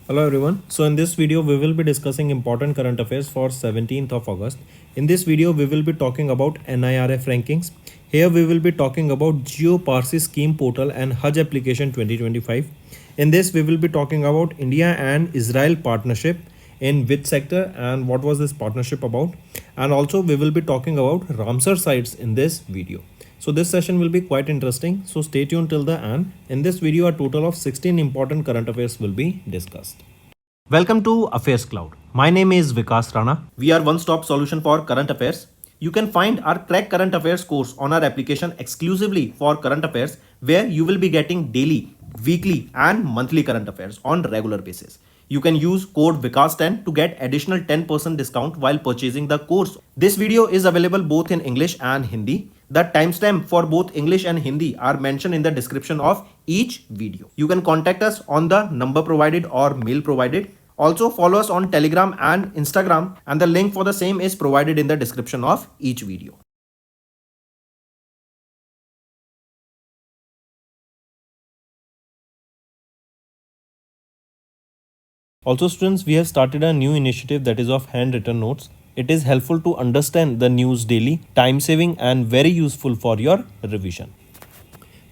Hello everyone. So in this video we will be discussing important current affairs for 17th of August. In this video we will be talking about NIRF rankings. Here we will be talking about GeoParsi scheme portal and Hajj application 2025. In this we will be talking about India and Israel partnership in which sector and what was this partnership about, and also we will be talking about Ramsar sites in this video. So this session will be quite interesting, so stay tuned till the end. In this video a total of 16 important current affairs will be discussed. Welcome to Affairs Cloud. My name is Vikas Rana. We are one-stop solution for current affairs. You can find our Crack Current Affairs course on our application exclusively for current affairs, where you will be getting daily, weekly and monthly current affairs on regular basis. You can use code VIKAS10 to get additional 10% discount while purchasing the course. This video is available both in English and Hindi. The timestamp for both English and Hindi are mentioned in the description of each video. You can contact us on the number provided or mail provided. Also follow us on Telegram and Instagram, and the link for the same is provided in the description of each video. Also students, we have started a new initiative that is of handwritten notes. It is helpful to understand the news daily, time saving and very useful for your revision.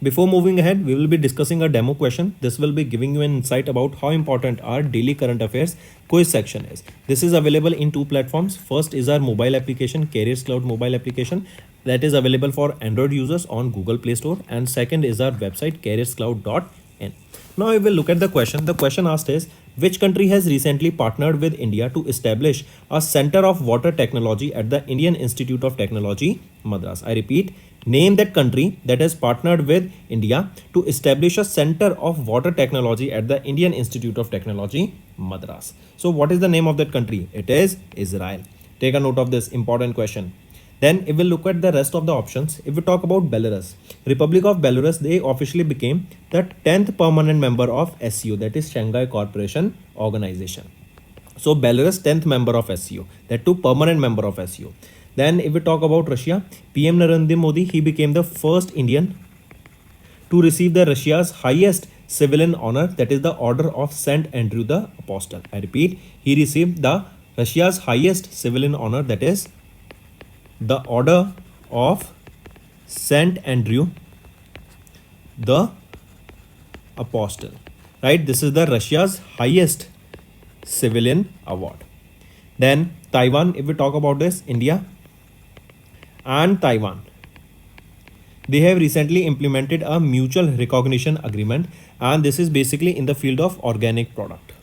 Before moving ahead, we will be discussing a demo question. This will be giving you an insight about how important our daily current affairs quiz section is. This is available in two platforms. First is our mobile application, Careers Cloud mobile application, that is available for Android users on Google Play Store. And second is our website, careerscloud.in. Now we will look at the question. The question asked is, which country has recently partnered with India to establish a Center of Water Technology at the Indian Institute of Technology, Madras? I repeat, name that country that has partnered with India to establish a Center of Water Technology at the Indian Institute of Technology, Madras. So what is the name of that country? It is Israel. Take a note of this important question. Then if we look at the rest of the options, if we talk about Belarus, Republic of Belarus, they officially became the 10th permanent member of SCO, that is Shanghai Cooperation Organization. So Belarus 10th member of SCO, that too permanent member of SCO. Then if we talk about Russia, PM Narendra Modi, he became the first Indian to receive the Russia's highest civilian honor, that is the Order of Saint Andrew the Apostle. I repeat, he received the Russia's highest civilian honor, that is the Order of Saint Andrew the Apostle. Right, this is the Russia's highest civilian award. Then Taiwan, if we talk about this, India and Taiwan, they have recently implemented a mutual recognition agreement, and this is basically in the field of organic product.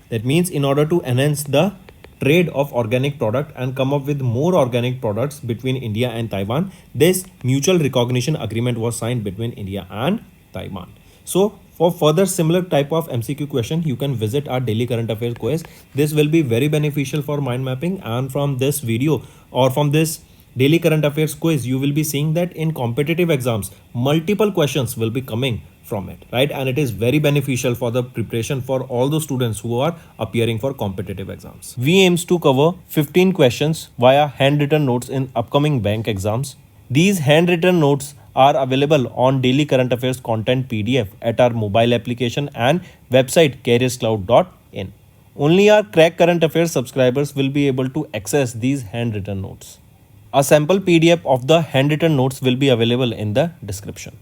That means in order to enhance the trade of organic product and come up with more organic products between India and Taiwan, this mutual recognition agreement was signed between India and Taiwan. So for further similar type of MCQ question, you can visit our daily current affairs quiz. This will be very beneficial for mind mapping, and from this video or from this daily current affairs quiz, you will be seeing that in competitive exams, multiple questions will be coming from it, right? And it is very beneficial for the preparation for all the students who are appearing for competitive exams. We aims to cover 15 questions via handwritten notes in upcoming bank exams. These handwritten notes are available on daily current affairs content PDF at our mobile application and website careerscloud.in. Only our Crack Current Affairs subscribers will be able to access these handwritten notes. A sample PDF of the handwritten notes will be available in the description.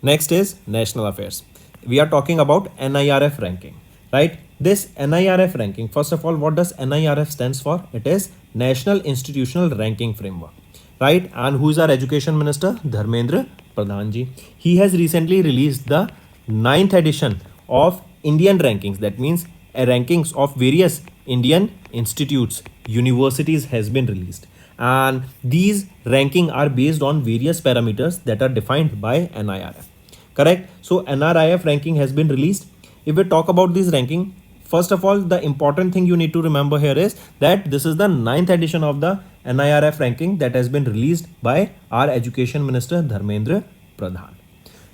Next is national affairs. We are talking about NIRF ranking, right? This NIRF ranking, first of all, what does NIRF stands for? It is National Institutional Ranking Framework, right? And who is our education minister? Dharmendra Pradhan ji. He has recently released the 9th edition of Indian rankings. That means a rankings of various Indian institutes, universities has been released. And these ranking are based on various parameters that are defined by NIRF. Correct? So NIRF ranking has been released. If we talk about this ranking, first of all, the important thing you need to remember here is that this is the 9th edition of the NIRF ranking that has been released by our education minister Dharmendra Pradhan.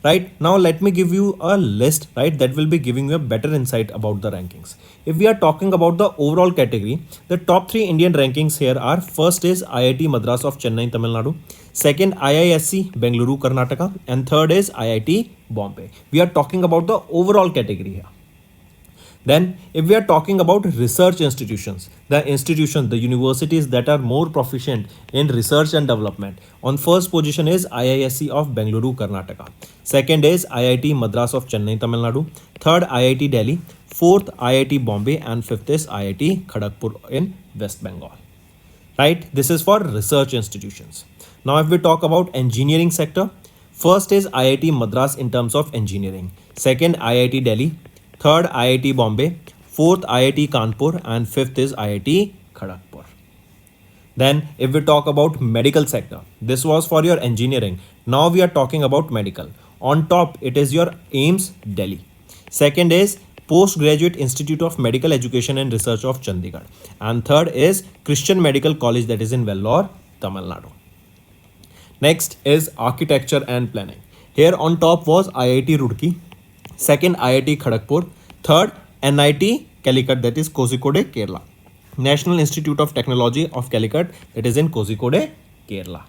Right, now let me give you a list, right, that will be giving you a better insight about the rankings. If we are talking about the overall category, the top 3 Indian rankings here are: first is IIT Madras of Chennai, Tamil Nadu; second IISc Bengaluru, Karnataka; and third is IIT Bombay. We are talking about the overall category here. Then if we are talking about research institutions, the universities that are more proficient in research and development, on first position is IISc of Bengaluru, Karnataka. Second is IIT Madras of Chennai, Tamil Nadu. Third, IIT Delhi. Fourth, IIT Bombay. And fifth is IIT Kharagpur in West Bengal. Right, this is for research institutions. Now if we talk about engineering sector, first is IIT Madras in terms of engineering. Second, IIT Delhi. Third, IIT Bombay. Fourth, IIT Kanpur. And fifth is IIT Kharagpur. Then if we talk about medical sector, this was for your engineering. Now we are talking about medical. On top, it is your AIIMS Delhi. Second is Postgraduate Institute of Medical Education and Research of Chandigarh. And third is Christian Medical College, that is in Vellore, Tamil Nadu. Next is architecture and planning. Here on top was IIT Roorkee. Second, IIT Kharagpur. Third, NIT Calicut, that is Kozhikode, Kerala. National Institute of Technology of Calicut, that is in Kozhikode, Kerala.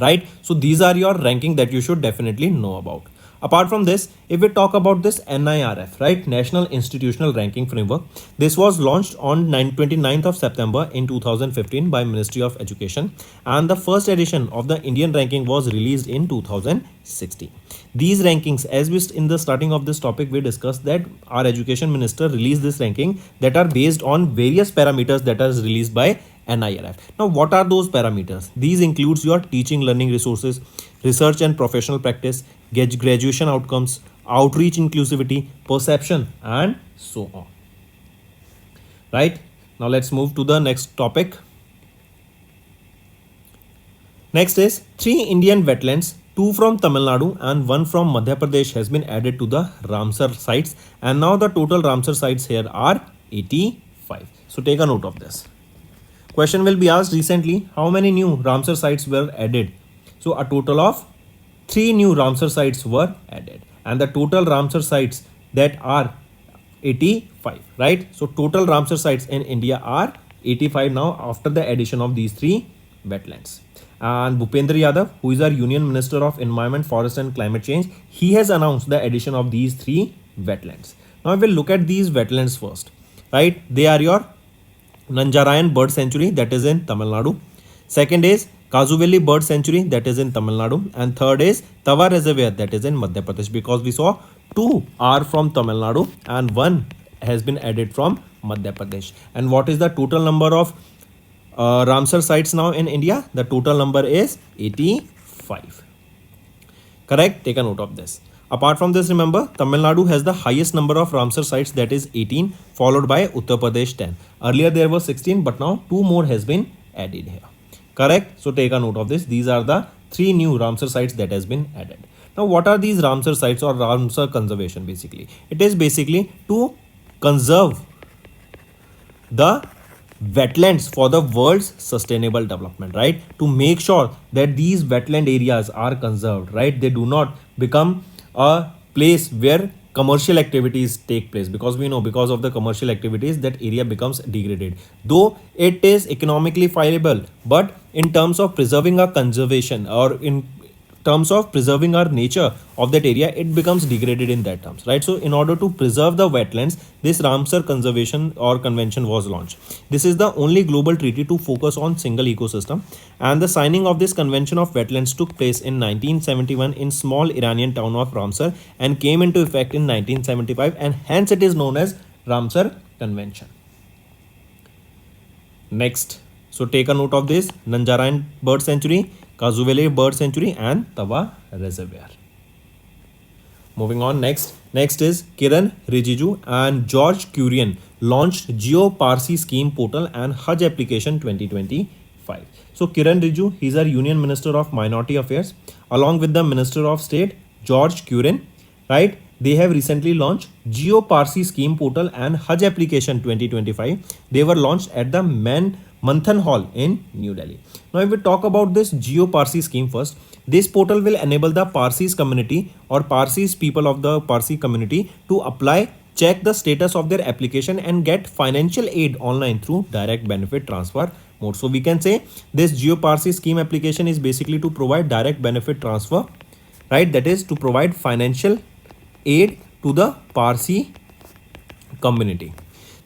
Right? So these are your ranking that you should definitely know about. Apart from this, if we talk about this NIRF, right, National Institutional Ranking Framework, this was launched on 29th of September in 2015 by Ministry of Education, and the first edition of the Indian ranking was released in 2016. These rankings, as we in the starting of this topic, we discussed that our education minister released this ranking that are based on various parameters that are released by NIRF. Now, what are those parameters? These includes your teaching learning resources, research and professional practice, graduation outcomes, outreach inclusivity, perception, and so on. Right? Now, let's move to the next topic. Next is 3 Indian wetlands, 2 from Tamil Nadu and 1 from Madhya Pradesh has been added to the Ramsar sites, and now the total Ramsar sites here are 85. So, take a note of this. Question will be asked recently, how many new Ramsar sites were added? So a total of 3 new Ramsar sites were added, and the total Ramsar sites that are 85, right? So total Ramsar sites in India are 85 now after the addition of these 3 wetlands. And Bhupendra Yadav, who is our Union Minister of Environment, Forest and Climate Change, he has announced the addition of these 3 wetlands. Now we'll look at these wetlands first, right? They are your Nanjarayan Bird Sanctuary, that is in Tamil Nadu. Second is Kazuvelli Bird Sanctuary, that is in Tamil Nadu. And third is Tawa Reservoir, that is in Madhya Pradesh, because we saw 2 are from Tamil Nadu and 1 has been added from Madhya Pradesh. And what is the total number of Ramsar sites now in India? The total number is 85. Correct? Take a note of this. Apart from this, remember, Tamil Nadu has the highest number of Ramsar sites, that is 18, followed by Uttar Pradesh 10. Earlier there were 16, but now 2 more has been added here. Correct? So take a note of this. These are the 3 new Ramsar sites that has been added. Now what are these Ramsar sites or Ramsar conservation basically? It is basically to conserve the wetlands for the world's sustainable development, right? To make sure that these wetland areas are conserved, right? They do not become a place where commercial activities take place, because we know because of the commercial activities that area becomes degraded, though it is economically viable, but in terms of preserving our conservation or in terms of preserving our nature of that area, it becomes degraded in that terms, right? So in order to preserve the wetlands, this Ramsar Conservation or Convention was launched. This is the only global treaty to focus on single ecosystem, and the signing of this Convention of Wetlands took place in 1971 in small Iranian town of Ramsar and came into effect in 1975, and hence it is known as Ramsar Convention. Next, so take a note of this: Nanjarayan Bird Sanctuary, Kazuvelli Bird Sanctuary, and Tawa Reservoir. Moving on, next is Kiran Rijiju and George Kurian launched Geo-Parsi Scheme Portal and Hajj Application 2025. So Kiran Rijiju, he's our Union Minister of Minority Affairs, along with the Minister of State George Kurian, right? They have recently launched Geo-Parsi Scheme Portal and Hajj Application 2025. They were launched at the Manthan Hall in New Delhi. Now, if we talk about this Geo-Parsi scheme first, this portal will enable the Parsis community or Parsis people of the Parsi community to apply, check the status of their application and get financial aid online through direct benefit transfer mode. So we can say this Geo-Parsi scheme application is basically to provide direct benefit transfer, right? That is to provide financial aid to the Parsi community.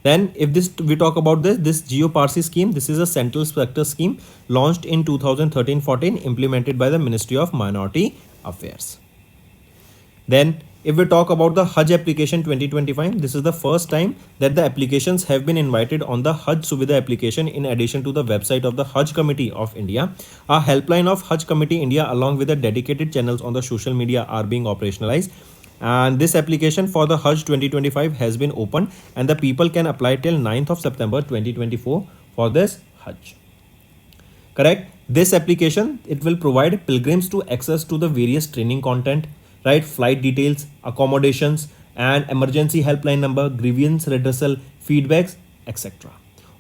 Then if this we talk about this GeoParsi scheme, this is a central sector scheme launched in 2013-14, implemented by the Ministry of Minority Affairs. Then if we talk about the Hajj application 2025, this is the first time that the applications have been invited on the Hajj Suvidha application in addition to the website of the Hajj Committee of India. A helpline of Hajj Committee India along with the dedicated channels on the social media are being operationalized. And this application for the Hajj 2025 has been opened and the people can apply till 9th of September 2024 for this Hajj. Correct? This application, it will provide pilgrims to access to the various training content, right? Flight details, accommodations, and emergency helpline number, grievance redressal, feedbacks, etc.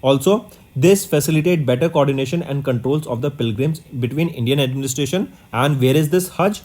Also, this facilitate better coordination and controls of the pilgrims between Indian administration and where is this Hajj?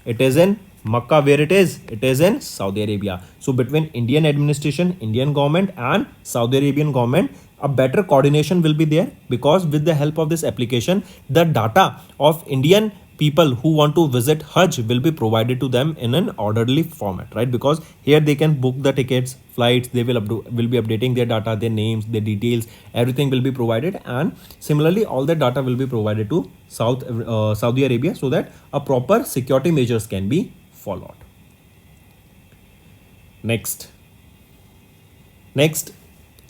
It is in Makkah. Where it is? It is in Saudi Arabia. So between Indian administration, Indian government and Saudi Arabian government, a better coordination will be there, because with the help of this application, the data of Indian people who want to visit Hajj will be provided to them in an orderly format, right? Because here they can book the tickets, flights, they will be updating their data, their names, their details, everything will be provided, and similarly all the data will be provided to Saudi Arabia so that a proper security measures can be followed. Next,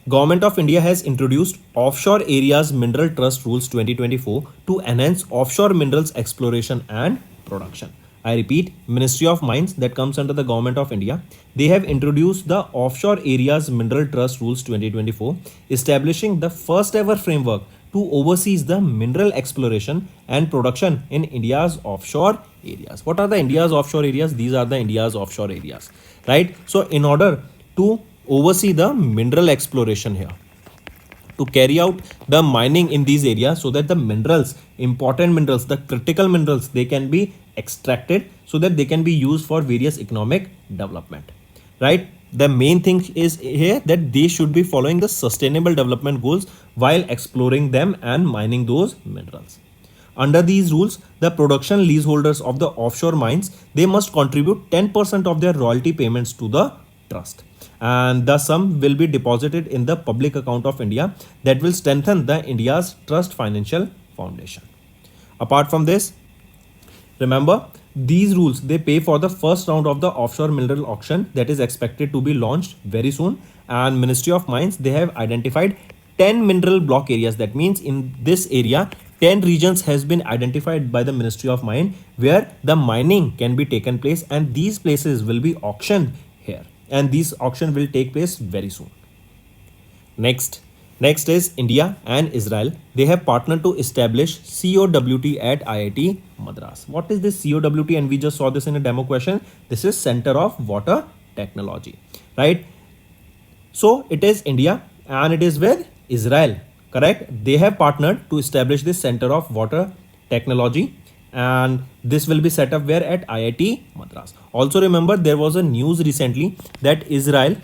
Government of India has introduced Offshore Areas Mineral Trust Rules 2024 to enhance offshore minerals exploration and production. I repeat, Ministry of Mines, that comes under the Government of India, they have introduced the Offshore Areas Mineral Trust Rules 2024, establishing the first ever framework to oversee the mineral exploration and production in India's offshore areas. What are the India's offshore areas? These are the India's offshore areas, right? So in order to oversee the mineral exploration here, to carry out the mining in these areas so that the minerals, important minerals, the critical minerals, they can be extracted so that they can be used for various economic development, right? The main thing is here that they should be following the sustainable development goals while exploring them and mining those minerals. Under these rules, the production leaseholders of the offshore mines, they must contribute 10% of their royalty payments to the trust, and the sum will be deposited in the public account of India that will strengthen the India's trust financial foundation. Apart from this, remember, these rules, they pay for the first round of the offshore mineral auction that is expected to be launched very soon, and Ministry of Mines, they have identified 10 mineral block areas. That means in this area 10 regions has been identified by the Ministry of Mines where the mining can be taken place, and these places will be auctioned here, and this auction will take place very soon. Next is India and Israel. They have partnered to establish COWT at IIT Madras. What is this COWT? And we just saw this in a demo question. This is Center of Water Technology, right? So it is India and it is with Israel, correct? They have partnered to establish this Center of Water Technology, and this will be set up where? At IIT Madras. Also remember, there was a news recently that Israel,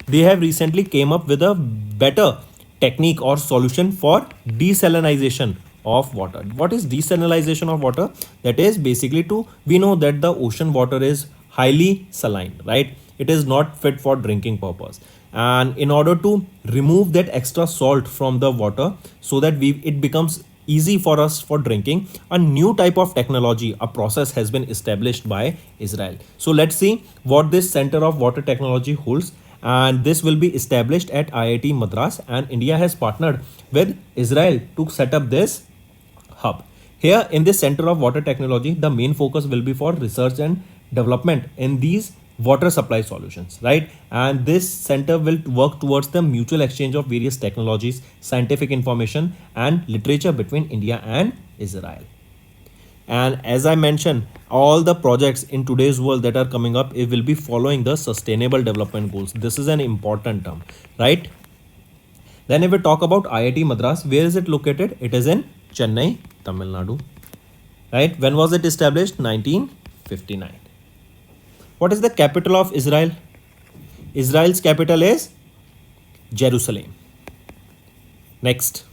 they have recently came up with a better technique or solution for desalinization of water. What is desalinization of water? That is basically we know that the ocean water is highly saline, right? It is not fit for drinking purpose. And in order to remove that extra salt from the water so that it becomes easy for us for drinking, a new type of technology, a process has been established by Israel. So let's see what this Center of Water Technology holds, and this will be established at IIT Madras, and India has partnered with Israel to set up this hub. Here in this Center of Water Technology, the main focus will be for research and development in these water supply solutions, right? And this center will work towards the mutual exchange of various technologies, scientific information and literature between India and Israel. And as I mentioned, all the projects in today's world that are coming up, it will be following the sustainable development goals. This is an important term, right? Then if we talk about IIT Madras, where is it located? It is in Chennai, Tamil Nadu, right? When was it established? 1959. What is the capital of Israel? Israel's capital is Jerusalem. Next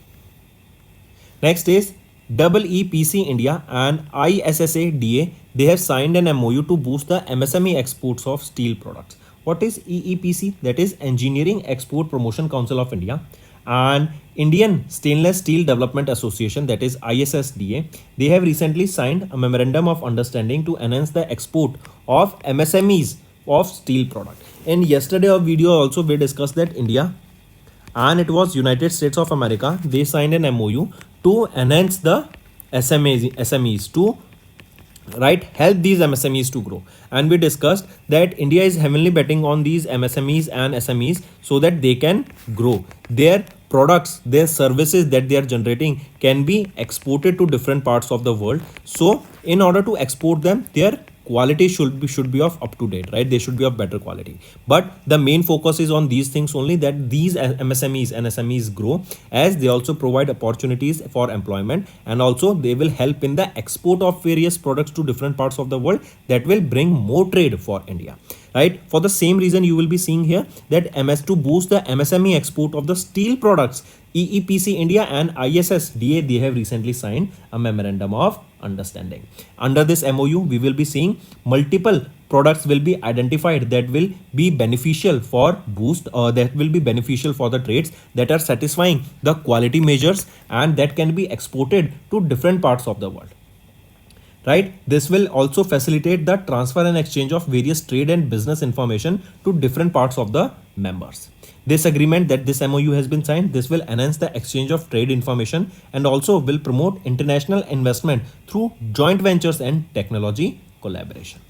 is EEPC India and ISSA DA. They have signed an MOU to boost the MSME exports of steel products. What is EEPC? That is Engineering Export Promotion Council of India. And Indian Stainless Steel Development Association, that is ISSDA, they have recently signed a memorandum of understanding to enhance the export of MSMEs of steel product. In yesterday of video also we discussed that India and it was United States of America, they signed an MOU to enhance the SMEs to help these MSMEs to grow. And we discussed that India is heavily betting on these MSMEs and SMEs so that they can grow. Their products, their services that they are generating can be exported to different parts of the world. So in order to export them, their quality should be of up to date, right? They should be of better quality. But the main focus is on these things only, that these MSMEs and SMEs grow, as they also provide opportunities for employment, and also they will help in the export of various products to different parts of the world that will bring more trade for India, right? For the same reason, you will be seeing here that to boost the MSME export of the steel products, EEPC India and ISSDA, they have recently signed a memorandum of understanding. Under this MOU, we will be seeing multiple products will be identified that will be beneficial for that will be beneficial for the trades, that are satisfying the quality measures and that can be exported to different parts of the world. Right? This will also facilitate the transfer and exchange of various trade and business information to different parts of the members. This agreement that this MOU has been signed, this will enhance the exchange of trade information and also will promote international investment through joint ventures and technology collaboration.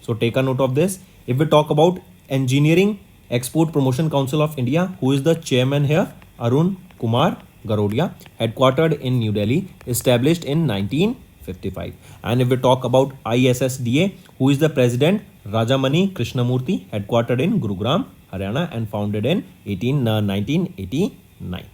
So take a note of this. If we talk about Engineering Export Promotion Council of India, who is the chairman here? Arun Kumar Garodia, headquartered in New Delhi, established in 1955. And if we talk about ISSDA, who is the president? Rajamani Krishnamurthy, headquartered in Gurugram, Haryana, and founded in 1989.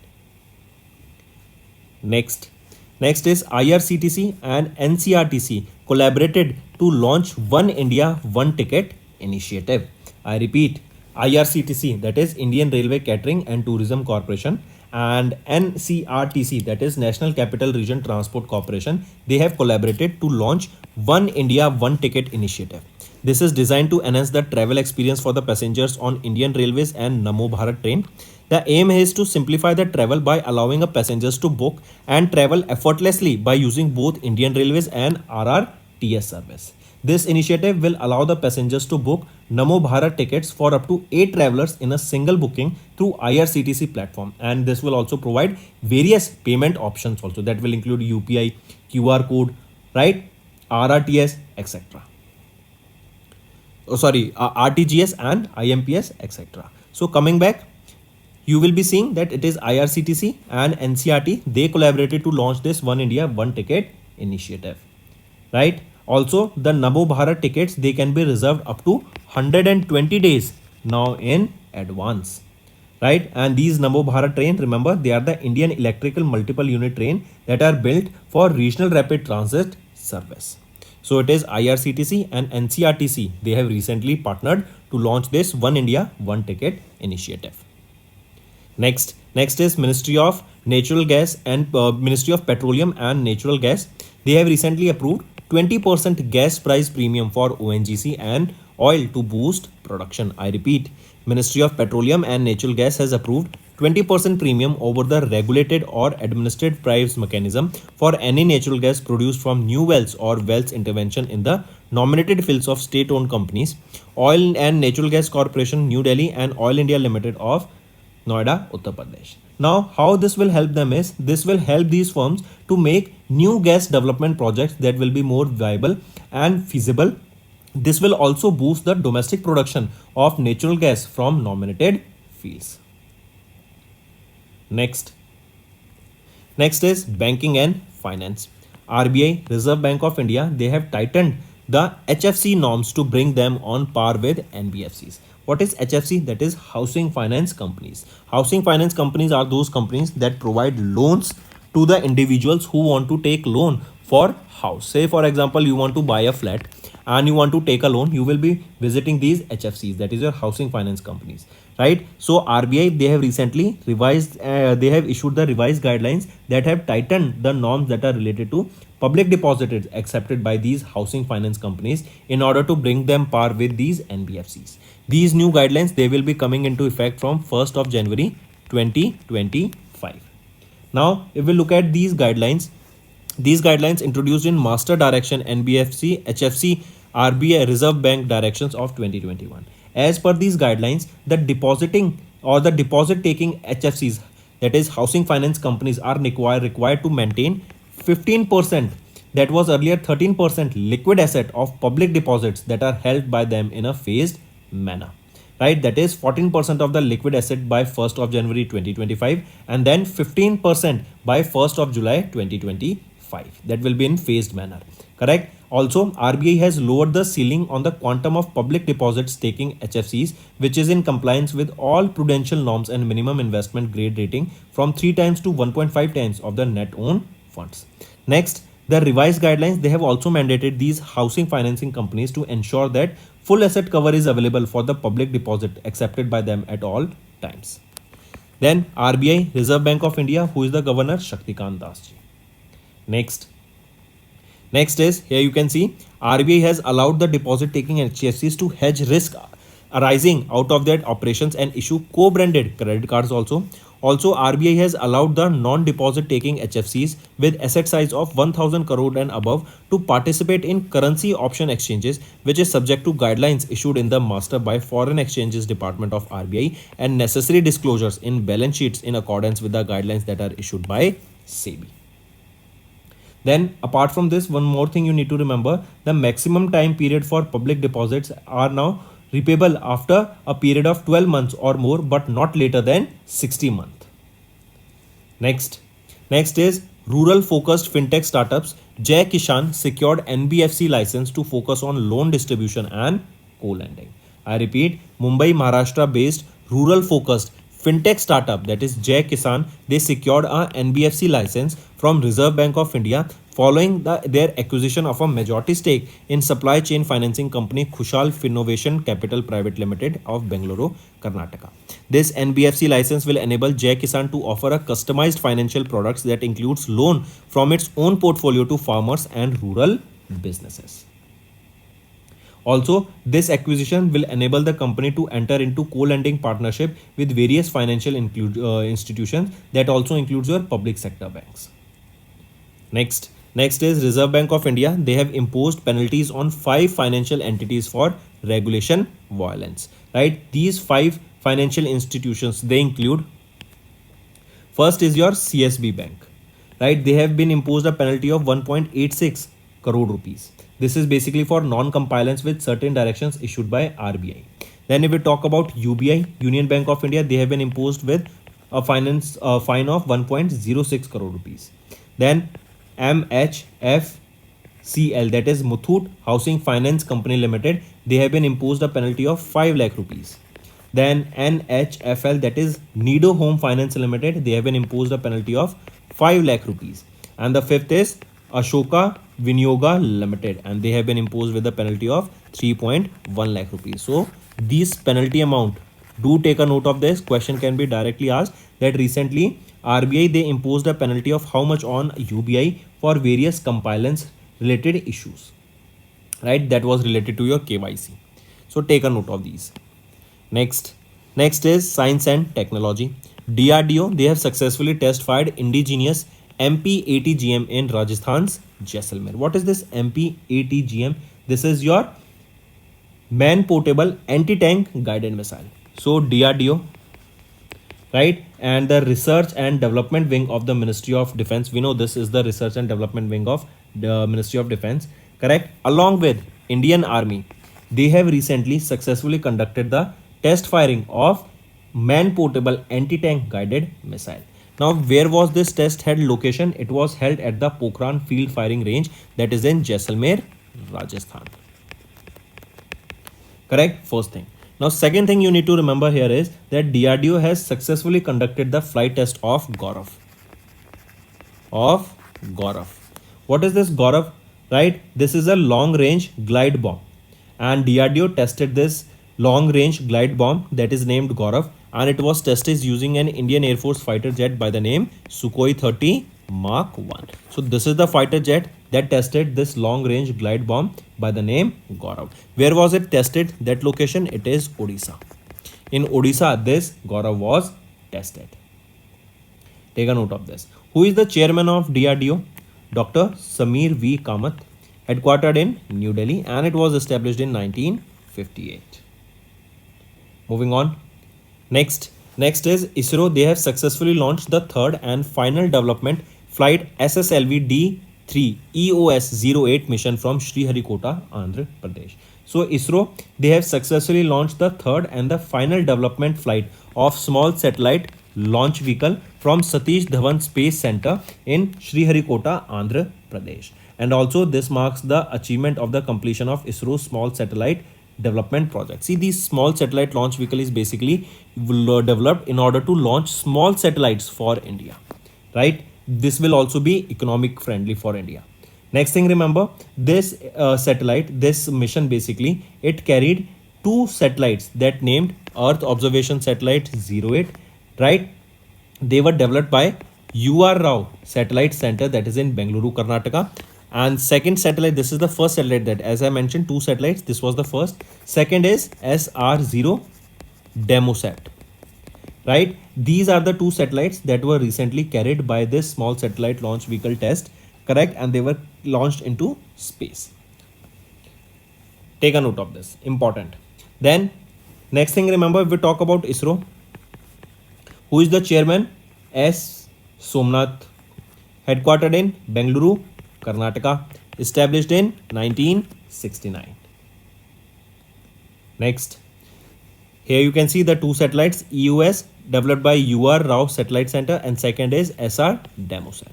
Next is IRCTC and NCRTC collaborated to launch One India, One Ticket initiative. I repeat, IRCTC, that is Indian Railway Catering and Tourism Corporation, and NCRTC, that is National Capital Region Transport Corporation, they have collaborated to launch One India, One Ticket initiative. This is designed to enhance the travel experience for the passengers on Indian Railways and Namo Bharat train. The aim is to simplify the travel by allowing a passengers to book and travel effortlessly by using both Indian Railways and RRTS service. This initiative will allow the passengers to book Namo Bharat tickets for up to 8 travelers in a single booking through IRCTC platform, and this will also provide various payment options also that will include UPI, QR code, right, RRTS, etc. RTGS and IMPS, etc. So coming back, you will be seeing that it is IRCTC and NCRT, they collaborated to launch this One India, One Ticket initiative, right? Also, the Namo Bharat tickets, they can be reserved up to 120 days now in advance, right? And these Namo Bharat train, remember, they are the Indian electrical multiple unit train that are built for regional rapid transit service. So it is IRCTC and NCRTC, they have recently partnered to launch this One India, One Ticket initiative. Next is Ministry of Natural Gas and Ministry of Petroleum and Natural Gas. They have recently approved 20% gas price premium for ONGC and oil to boost production. I repeat, Ministry of Petroleum and Natural Gas has approved 20% premium over the regulated or administered price mechanism for any natural gas produced from new wells or wells intervention in the nominated fields of state-owned companies, Oil and Natural Gas Corporation, New Delhi, and Oil India Limited of Noida, Uttar Pradesh. Now, how this will help them is, this will help these firms to make new gas development projects that will be more viable and feasible. This will also boost the domestic production of natural gas from nominated fields. Next is banking and finance. RBI, Reserve Bank of India, they have tightened the HFC norms to bring them on par with NBFCs. What is HFC? That is housing finance companies. Housing finance companies are those companies that provide loans to the individuals who want to take loan for house. Say for example, you want to buy a flat and you want to take a loan, you will be visiting these HFCs, that is your housing finance companies, right? So RBI, they have recently revised, they have issued the revised guidelines that have tightened the norms that are related to public deposits accepted by these housing finance companies in order to bring them par with these NBFCs. These new guidelines, they will be coming into effect from 1st of January 2025. Now, if we look at these guidelines introduced in Master Direction NBFC, HFC, RBI Reserve Bank Directions of 2021. As per these guidelines, the depositing or the deposit taking HFCs, that is housing finance companies, are required to maintain 15%, that was earlier 13%, liquid asset of public deposits that are held by them in a phased manner, right? That is 14% of the liquid asset by 1st of January 2025, and then 15% by 1st of July 2025. That will be in phased manner, correct? Also, RBI has lowered the ceiling on the quantum of public deposits taking HFCs, which is in compliance with all prudential norms and minimum investment grade rating from 3 times to 1.5 times of the net owned funds. Next, the revised guidelines, they have also mandated these housing financing companies to ensure that full asset cover is available for the public deposit accepted by them at all times. Then RBI, Reserve Bank of India, who is the governor? Shaktikant Das ji. Next is, here you can see RBI has allowed the deposit taking HFCs to hedge risk arising out of their operations and issue co-branded credit cards also. Also, RBI has allowed the non-deposit taking HFCs with asset size of 1000 crore and above to participate in currency option exchanges, which is subject to guidelines issued in the master by Foreign Exchanges Department of RBI and necessary disclosures in balance sheets in accordance with the guidelines that are issued by SEBI. Then apart from this, one more thing you need to remember, the maximum time period for public deposits are now repayable after a period of 12 months or more, but not later than 60 months. Next is rural focused fintech startups. Jai Kishan secured NBFC license to focus on loan distribution and co-lending. I repeat, Mumbai, Maharashtra based rural focused fintech startup, that is Jai Kisan, they secured a NBFC license from Reserve Bank of India following their acquisition of a majority stake in supply chain financing company Khushal Finnovation Capital Private Limited of Bengaluru, Karnataka. This NBFC license will enable Jai Kisan to offer a customized financial products that includes loan from its own portfolio to farmers and rural businesses. Also, this acquisition will enable the company to enter into co-lending partnership with various financial institutions that also includes your public sector banks. Next is Reserve Bank of India. They have imposed penalties on 5 financial entities for regulation violence, right? These 5 financial institutions, they include, first is your CSB Bank, right? They have been imposed a penalty of 1.86 crore rupees. This is basically for non-compliance with certain directions issued by RBI. Then if we talk about UBI, Union Bank of India, they have been imposed with a fine of 1.06 crore rupees. Then MHFCL, that is Muthoot Housing Finance Company Limited, they have been imposed a penalty of 5 lakh rupees. Then NHFL, that is Nido Home Finance Limited, they have been imposed a penalty of 5 lakh rupees. And the fifth is Ashoka Vinyoga Limited, and they have been imposed with a penalty of 3.1 lakh rupees. So these penalty amount, do take a note of this. Question can be directly asked that recently RBI, they imposed a penalty of how much on UBI for various compliance related issues, right? That was related to your KYC. So take a note of these. Next is science and technology. DRDO, they have successfully test fired indigenous MP-ATGM in Rajasthan's Jaisalmer. What is this MP-ATGM? This is your man-portable anti-tank guided missile. So DRDO, right, and the research and development wing of the Ministry of Defense. We know this is the research and development wing of the Ministry of Defense, correct? Along with Indian Army, they have recently successfully conducted the test firing of man-portable anti-tank guided missile. Now, where was this test held location? It was held at the Pokhran Field Firing Range, that is in Jaisalmer, Rajasthan. Correct? First thing. Now, second thing you need to remember here is that DRDO has successfully conducted the flight test of Gaurav. What is this Gaurav? right? This is a long range glide bomb, and DRDO tested this long range glide bomb that is named Gaurav, and it was tested using an Indian Air Force fighter jet by the name Sukhoi 30 Mark 1. So this is the fighter jet that tested this long range glide bomb by the name Gaurav. Where was it tested? That location, it is Odisha. In Odisha, this Gaurav was tested. Take a note of this. Who is the chairman of DRDO? Dr. Samir V. Kamath, headquartered in New Delhi, and it was established in 1958. Moving on. Next is ISRO. They have successfully launched the third and final development flight SSLV D3 EOS-08 mission from Sriharikota, Andhra Pradesh. So ISRO, they have successfully launched the third and the final development flight of small satellite launch vehicle from Satish Dhawan Space Center in Sriharikota, Andhra Pradesh. And also this marks the achievement of the completion of ISRO's small satellite development project. See, these small satellite launch vehicle is basically developed in order to launch small satellites for India, right? This will also be economic friendly for India. Next thing, remember this satellite, this mission basically, it carried two satellites that named Earth Observation Satellite 08, right? They were developed by UR Rao Satellite Center, that is in Bengaluru, Karnataka. And second satellite, this is the first satellite that, as I mentioned, two satellites, this was the first. Second is SR0 Demosat, right? These are the two satellites that were recently carried by this small satellite launch vehicle test, correct? And they were launched into space. Take a note of this, important. Then next thing, remember, if we talk about ISRO, who is the chairman? S. Somnath, headquartered in Bengaluru, Karnataka, established in 1969. Next, here you can see the two satellites, EOS developed by UR Rao Satellite Center, and second is SR Demosat.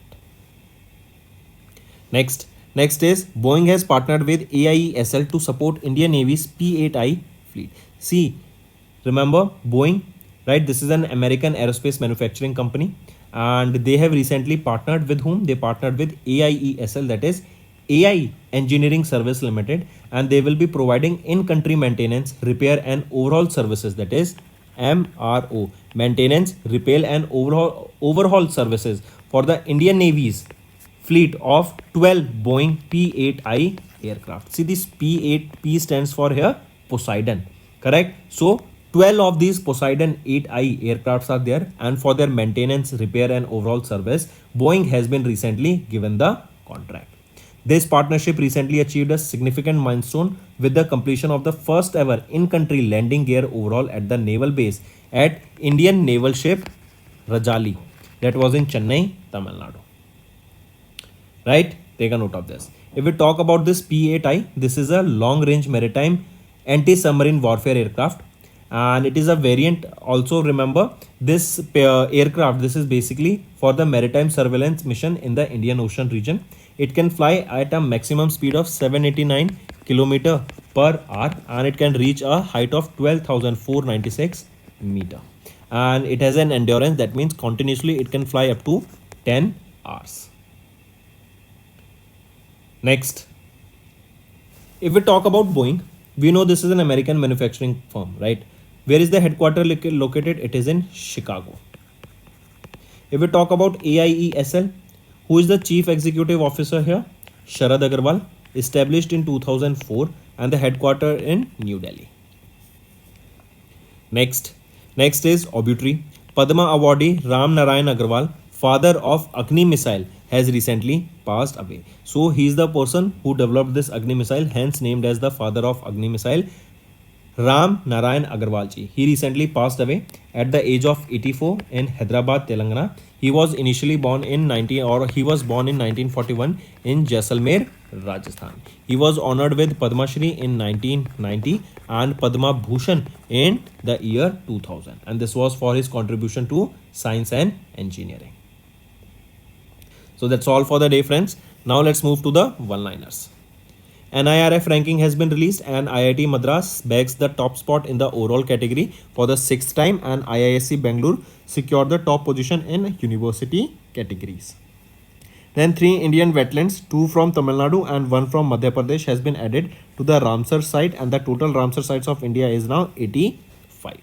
Next is Boeing has partnered with AIESL to support Indian Navy's P-8I fleet. See, remember Boeing, right? This is an American aerospace manufacturing company, and they have recently partnered with whom? They partnered with AIESL, that is AI Engineering Service Limited, and they will be providing in-country maintenance, repair and overhaul services, that is MRO, maintenance, repair and overhaul services for the Indian Navy's fleet of 12 Boeing P-8I aircraft. See, this P stands for here Poseidon, correct? So 12 of these Poseidon 8I aircrafts are there, and for their maintenance, repair and overall service, Boeing has been recently given the contract. This partnership recently achieved a significant milestone with the completion of the first ever in-country landing gear overhaul at the naval base at Indian naval ship Rajali, that was in Chennai, Tamil Nadu. Right? Take a note of this. If we talk about this P-8I, this is a long-range maritime anti-submarine warfare aircraft, and it is a variant. Also remember this aircraft, this is basically for the maritime surveillance mission in the Indian Ocean region. It can fly at a maximum speed of 789 km per hour, and it can reach a height of 12,496 meter, and it has an endurance, that means continuously it can fly up to 10 hours. Next, if we talk about Boeing, we know this is an American manufacturing firm, right? Where is the headquarters located? It is in Chicago. If we talk about AIESL, who is the chief executive officer here? Sharad Agarwal, established in 2004, and the headquarters in New Delhi. Next is obituary. Padma awardee Ram Narayan Agarwal, father of Agni missile, has recently passed away. So he is the person who developed this Agni missile, hence named as the father of Agni missile, Ram Narayan Agarwal ji. He recently passed away at the age of 84 in Hyderabad, Telangana. He was initially born in 1941 in Jaisalmer, Rajasthan. He was honored with Padma Shri in 1990 and Padma Bhushan in the year 2000, and this was for his contribution to science and engineering. So that's all for the day, friends. Now let's move to the one-liners. NIRF ranking has been released, and IIT Madras bags the top spot in the overall category for the 6th time, and IISc Bangalore secured the top position in university categories. Then 3 Indian wetlands, 2 from Tamil Nadu and 1 from Madhya Pradesh has been added to the Ramsar site, and the total Ramsar sites of India is now 85.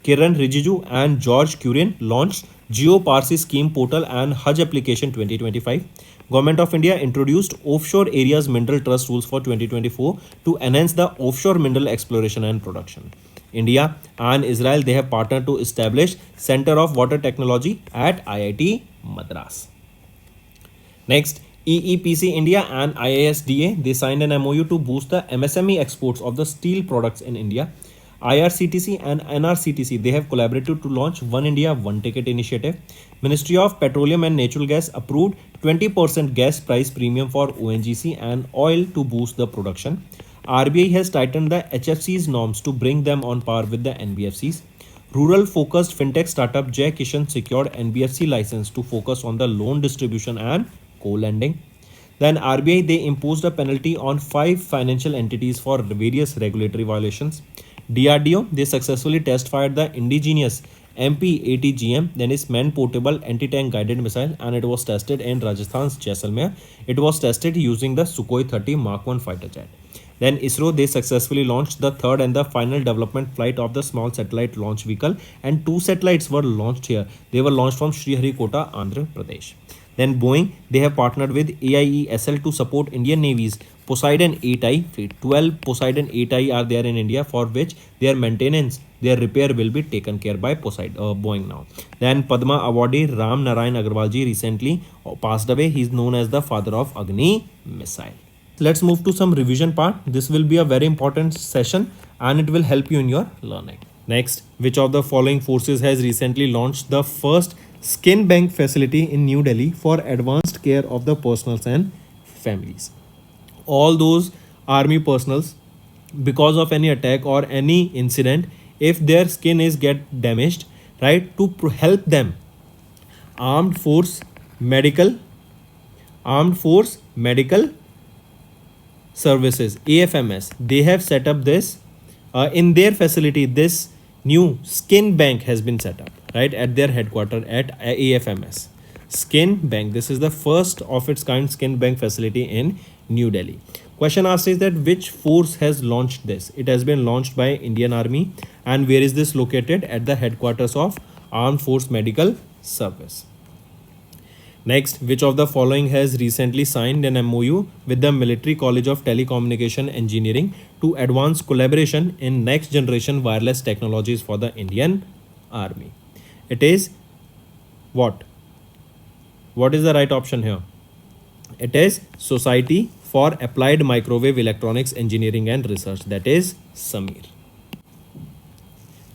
Kiran Rijiju and George Kurian launched Geo-Parsi scheme portal and Hajj application 2025. Government of India introduced offshore areas mineral trust rules for 2024 to enhance the offshore mineral exploration and production. India and Israel, they have partnered to establish Center of Water Technology at IIT Madras. Next, EEPC India and IISDA, they signed an MOU to boost the MSME exports of the steel products in India. IRCTC and NRCTC, they have collaborated to launch One India, One Ticket initiative. Ministry of Petroleum and Natural Gas approved 20% gas price premium for ONGC and oil to boost the production. RBI has tightened the HFC's norms to bring them on par with the NBFCs. Rural-focused fintech startup Jai Kishan secured NBFC license to focus on the loan distribution and co-lending. Then RBI, they imposed a penalty on 5 financial entities for various regulatory violations. DRDO, they successfully test-fired the indigenous MP-80GM, that is man-portable anti-tank guided missile, and it was tested in Rajasthan's Jaisalmer. It was tested using the Sukhoi 30 Mark 1 fighter jet. Then ISRO, they successfully launched the third and the final development flight of the small satellite launch vehicle, and 2 satellites were launched here. They were launched from Sriharikota, Andhra Pradesh. Then Boeing, they have partnered with AIESL to support Indian Navy's Poseidon 8I fleet. 12 Poseidon 8I are there in India, for which their maintenance, their repair will be taken care by Boeing now. Then Padma awardee Ram Narayan Agarwal ji recently passed away. He is known as the father of Agni missile. Let's move to some revision part. This will be a very important session and it will help you in your learning. Next, which of the following forces has recently launched the first skin bank facility in New Delhi for advanced care of the personals and families? All those army personals, because of any attack or any incident, if their skin is get damaged, right, to help them, armed force medical services, AFMS, they have set up this in their facility. This new skin bank has been set up, right, at their headquarters at AFMS. Skin bank, this is the first of its kind skin bank facility in New Delhi. Question asked is that which force has launched this? It has been launched by Indian Army. And where is this located? At the headquarters of Armed Force Medical Service. Next, which of the following has recently signed an MOU with the Military College of Telecommunication Engineering to advance collaboration in next generation wireless technologies for the Indian Army? It is what? What is the right option here? It is Society for Applied Microwave Electronics Engineering and Research, that is SAMEER.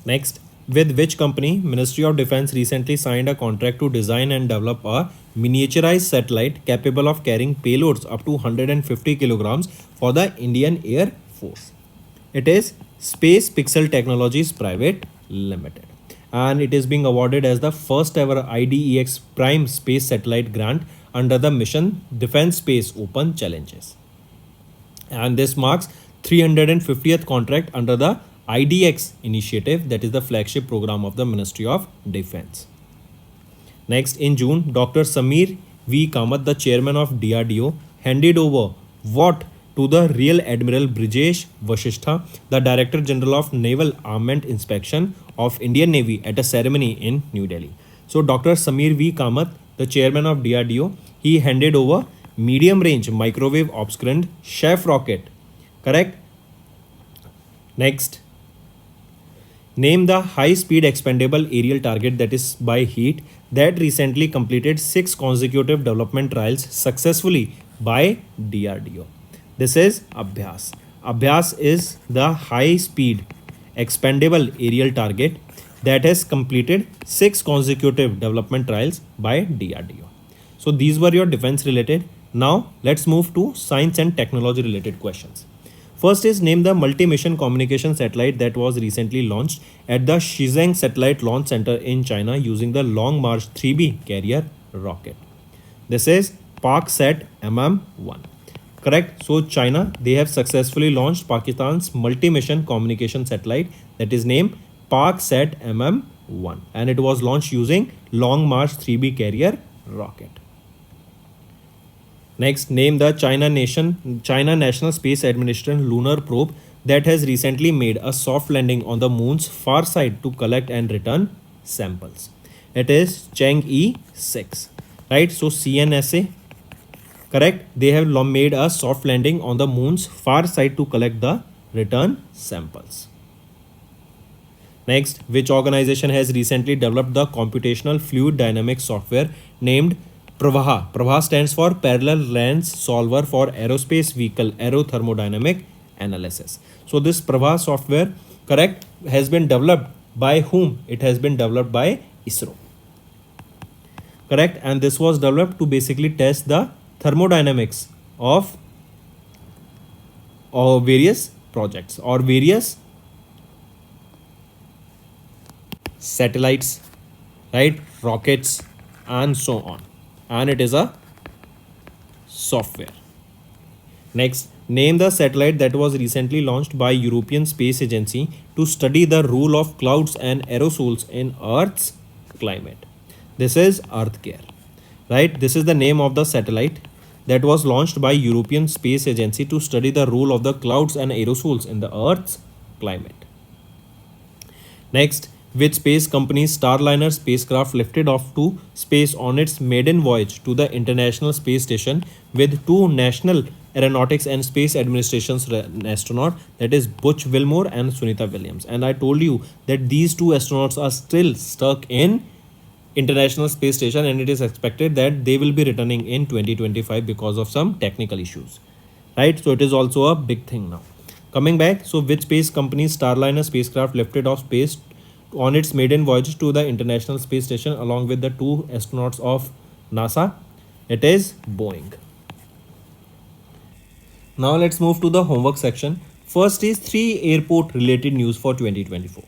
Next, with which company Ministry of Defense recently signed a contract to design and develop a miniaturized satellite capable of carrying payloads up to 150 kilograms for the Indian Air Force? It is Space Pixel Technologies Private Limited, and it is being awarded as the first ever IDEX Prime Space Satellite Grant under the Mission Defense Space Open Challenges. And this marks 350th contract under the IDX initiative, that is the flagship program of the Ministry of Defense. Next, in June, Dr. Samir V. Kamath, the chairman of DRDO, handed over what to the Rear Admiral Brijesh Vasishtha, the Director General of Naval Armament Inspection of Indian Navy, at a ceremony in New Delhi. So Dr. Samir V. Kamath, the chairman of DRDO, he handed over medium range microwave obscured Chaff rocket. Correct? Next, name the high speed expendable aerial target, that is by heat, that recently completed 6 consecutive development trials successfully by DRDO. This is Abhyas. Abhyas is the high speed expendable aerial target that has completed 6 consecutive development trials by DRDO. So these were your defense related. Now let's move to science and technology related questions. First is, name the multi-mission communication satellite that was recently launched at the Shenzhen Satellite Launch Center in China using the Long March 3B carrier rocket. This is ParkSat MM1. Correct? So China, they have successfully launched Pakistan's multi-mission communication satellite that is named ParkSat MM1, and it was launched using Long March 3B carrier rocket. Next, name the China National Space Administration lunar probe that has recently made a soft landing on the moon's far side to collect and return samples. It is Chang'e 6, right? So CNSA, correct? They have made a soft landing on the moon's far side to collect the return samples. Next, which organization has recently developed the computational fluid dynamics software named Pravaha? Pravaha stands for Parallel Lens Solver for Aerospace Vehicle Aerothermodynamic Analysis. So this Pravaha software, correct, has been developed by whom? It has been developed by ISRO. Correct, and this was developed to basically test the thermodynamics of various projects or various satellites, right, rockets and so on, and it is a software. Next, name the satellite that was recently launched by European Space Agency to study the role of clouds and aerosols in Earth's climate. This is EarthCare, right? This is the name of the satellite that was launched by European Space Agency to study the role of the clouds and aerosols in the Earth's climate. Next, which space company's Starliner spacecraft lifted off to space on its maiden voyage to the International Space Station with two National Aeronautics and Space Administration's astronauts, that is Butch Wilmore and Sunita Williams. And I told you that these two astronauts are still stuck in International Space Station, and it is expected that they will be returning in 2025 because of some technical issues, right? So it is also a big thing now. Coming back, so which space company's Starliner spacecraft lifted off space on its maiden voyage to the International Space Station along with the two astronauts of NASA? It is Boeing. Now let's move to the homework section. First is 3 airport related news for 2024.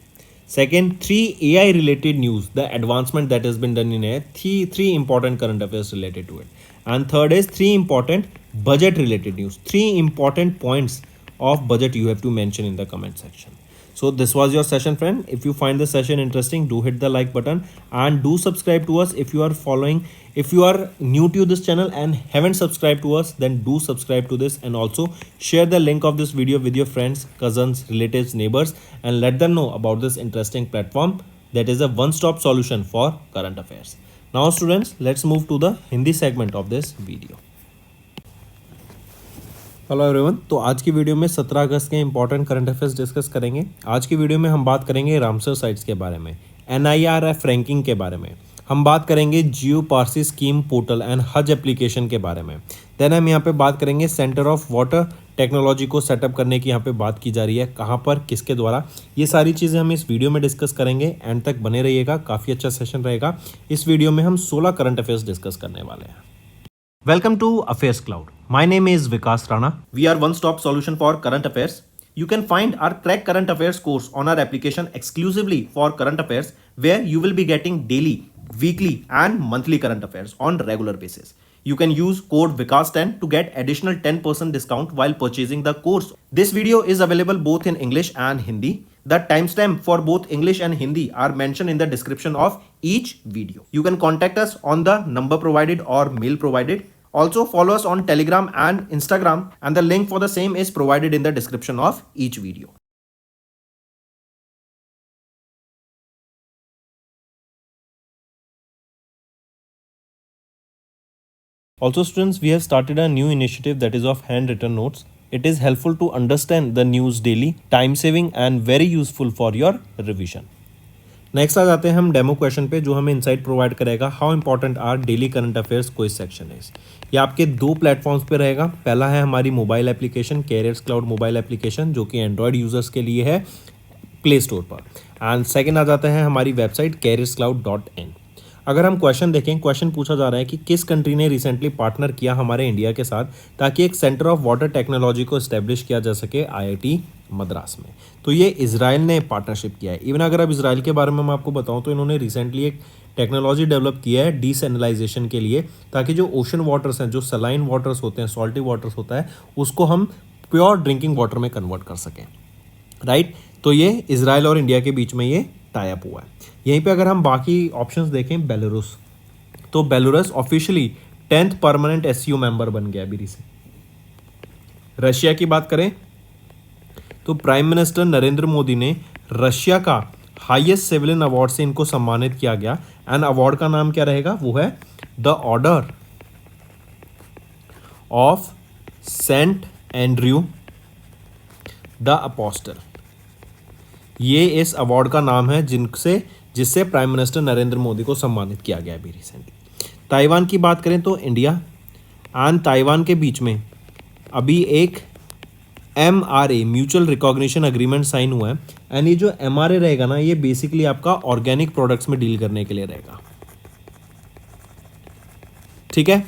Second, 3 AI related news, the advancement that has been done in AI, 3 important current affairs related to it. And third is 3 important budget related news, 3 important points of budget you have to mention in the comment section. So this was your session, friend. If you find the session interesting, do hit the like button and do subscribe to us if you are following. If you are new to this channel and haven't subscribed to us, then do subscribe to this, and also share the link of this video with your friends, cousins, relatives, neighbors, and let them know about this interesting platform that is a one-stop solution for current affairs. Now students, let's move to the Hindi segment of this video. Hello everyone, तो आज की video में 17 अगस्त के important current affairs discuss करेंगे। आज की video में हम बात करेंगे रामसर साइट्स के बारे में, NIRF रैंकिंग के बारे में, हम बात करेंगे जियो Parsi scheme portal and Haj application के बारे में। देन हम यहाँ पे बात करेंगे सेंटर ऑफ वाटर टेक्नोलॉजी को सेटअप करने की यहाँ पे बात की जा रही है, कहाँ पर, किसके द्वारा, ये सारी चीज़ें हम इस वीडियो में डिस्कस करेंगे। एंड तक बने रहिएगा, काफ़ी अच्छा सेशन रहेगा। इस वीडियो में हम 16 करंट अफेयर्स डिस्कस करने वाले हैं। Welcome to Affairs Cloud. My name is Vikas Rana. We are one-stop solution for current affairs. You can find our Crack Current Affairs course on our application exclusively for current affairs, where you will be getting daily, weekly and monthly current affairs on regular basis. You can use code VIKAS10 to get additional 10% discount while purchasing the course. This video is available both in English and Hindi. The timestamp for both English and Hindi are mentioned in the description of each video. You can contact us on the number provided or mail provided. Also follow us on Telegram and Instagram, and the link for the same is provided in the description of each video. Also students, we have started a new initiative that is of handwritten notes. It is helpful to understand the news daily, time saving and very useful for your revision. Next आ जाते हैं हम demo question पे, जो हमें insight provide करेगा how important are daily current affairs quiz section is. ये आपके 2 प्लेटफॉर्म्स पे रहेगा। पहला है हमारी mobile application Careers Cloud mobile application, जो कि एंड्रॉयड यूजर्स के लिए है प्ले स्टोर पर, एंड सेकेंड आ जाता है हमारी वेबसाइट careerscloud.in। अगर हम क्वेश्चन देखें, क्वेश्चन पूछा जा रहा है कि किस कंट्री ने रिसेंटली पार्टनर किया हमारे इंडिया के साथ ताकि एक सेंटर ऑफ वाटर टेक्नोलॉजी को इस्टेब्लिश किया जा सके IIT मद्रास में। तो ये इजराइल ने पार्टनरशिप किया है। इवन अगर अब इजराइल के बारे में मैं आपको बताऊं तो इन्होंने रिसेंटली एक टेक्नोलॉजी डेवलप किया है डीसैलिनाइजेशन के लिए, ताकि जो ओशन वाटर्स हैं, जो सलाइन वाटर्स होते हैं, सॉल्टी वाटर्स होता है, उसको हम प्योर ड्रिंकिंग वाटर में कन्वर्ट कर सकें, राइट। तो ये इजराइल और इंडिया के बीच में ये टाई अप हुआ है। यहीं पे अगर हम बाकी ऑप्शंस देखें, बेलारूस, तो Belarus officially 10th permanent SCO member बन गया अभी रिसेंट। रशिया की बात करें तो प्राइम मिनिस्टर नरेंद्र मोदी ने रशिया का हाईएस्ट सिविलियन अवार्ड से इनको सम्मानित किया गया। एंड अवार्ड का नाम क्या रहेगा, वो है the order of saint Andrew the apostle. ये इस अवार्ड का नाम है जिससे प्राइम मिनिस्टर नरेंद्र मोदी को सम्मानित किया गया अभी रिसेंटली। ताइवान की बात करें तो इंडिया एंड ताइवान के बीच में अभी एक MRA mutual recognition agreement sign हुआ है। एंड ये जो MRA रहेगा ना, ये बेसिकली आपका ऑर्गेनिक प्रोडक्ट्स में डील करने के लिए रहेगा। ठीक है,